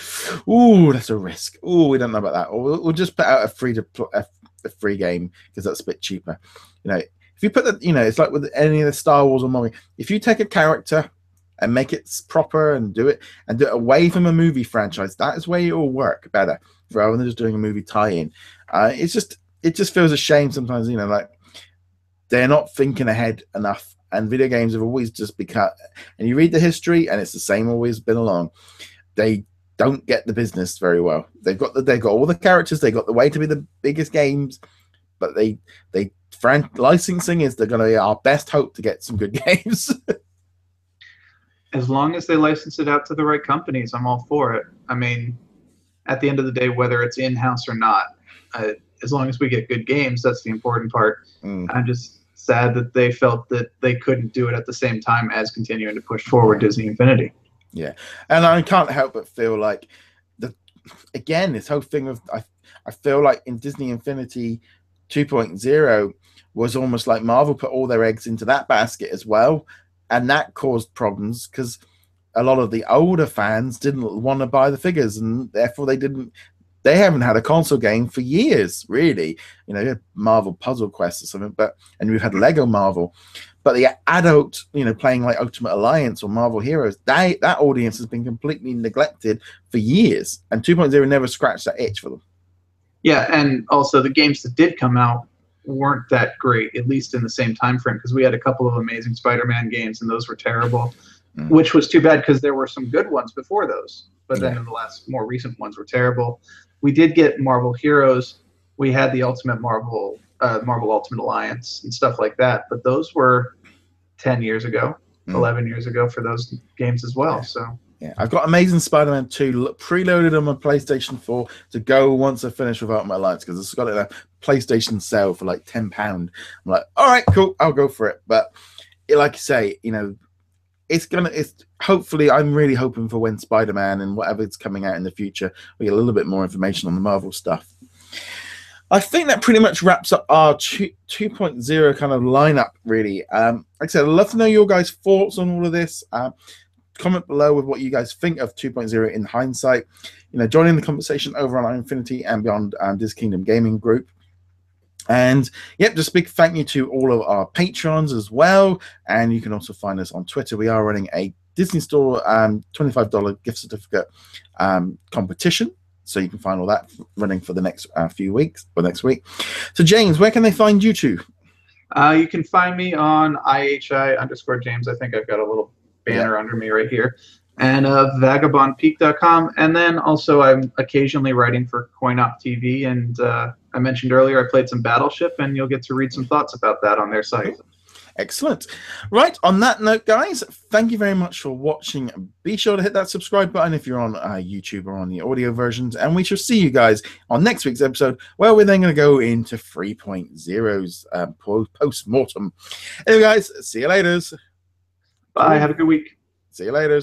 ooh, that's a risk. Ooh, we don't know about that. Or we'll just put out a free game because that's a bit cheaper. If you put the, it's like with any of the Star Wars or Marvel, if you take a character and make it proper and do it away from a movie franchise, that is where it will work better rather than just doing a movie tie-in. It just feels a shame sometimes, like they're not thinking ahead enough. And video games have always just become, and you read the history, and it's the same always been along. They don't get the business very well. They've got all the characters, they got the way to be the biggest games, but licensing is they're going to be our best hope to get some good games. As long as they license it out to the right companies, I'm all for it. I mean, at the end of the day, whether it's in-house or not, as long as we get good games, that's the important part. I'm just sad that they felt that they couldn't do it at the same time as continuing to push forward Disney Infinity. Yeah, and I can't help but feel like again, this whole thing of I feel like in Disney Infinity 2.0 was almost like Marvel put all their eggs into that basket as well, and that caused problems because a lot of the older fans didn't want to buy the figures, and therefore they haven't had a console game for years, really. You know, Marvel Puzzle Quest or something, and we've had Lego Marvel, but the adult, you know, playing like Ultimate Alliance or Marvel Heroes, that audience has been completely neglected for years, and 2.0 never scratched that itch for them. Yeah, and also the games that did come out weren't that great, at least in the same time frame, because we had a couple of amazing Spider-Man games, and those were terrible, which was too bad because there were some good ones before those. But then in the last more recent ones were terrible. We did get Marvel Heroes. We had the Ultimate Marvel Ultimate Alliance and stuff like that. But those were 10 years ago, 11 years ago for those games as well. So yeah, I've got Amazing Spider-Man 2 preloaded on my PlayStation 4 to go once I finish with Ultimate Alliance because it's got a PlayStation sale for like £10. I'm like, all right, cool, I'll go for it. But like you say, you know, it's hopefully, I'm really hoping for when Spider-Man and whatever's coming out in the future, we get a little bit more information on the Marvel stuff. I think that pretty much wraps up our 2.0 kind of lineup, really. Like I said, I'd love to know your guys' thoughts on all of this. Comment below with what you guys think of 2.0 in hindsight. You know, join in the conversation over on our Infinity and Beyond DisKingdom gaming group. And yep, just a big thank you to all of our patrons as well. And you can also find us on Twitter. We are running a Disney Store $25 gift certificate competition. So you can find all that running for the next few weeks or next week. So James, where can they find you two? You can find me on IHI_James. I think I've got a little banner under me right here. And vagabondpeak.com. And then also I'm occasionally writing for CoinOp TV. And I mentioned earlier I played some Battleship, and you'll get to read some thoughts about that on their site. Excellent. Right, on that note, guys, thank you very much for watching. Be sure to hit that subscribe button if you're on YouTube or on the audio versions. And we shall see you guys on next week's episode, where we're then going to go into 3.0's post-mortem. Anyway, guys, see you later. Bye. Have a good week. See you later.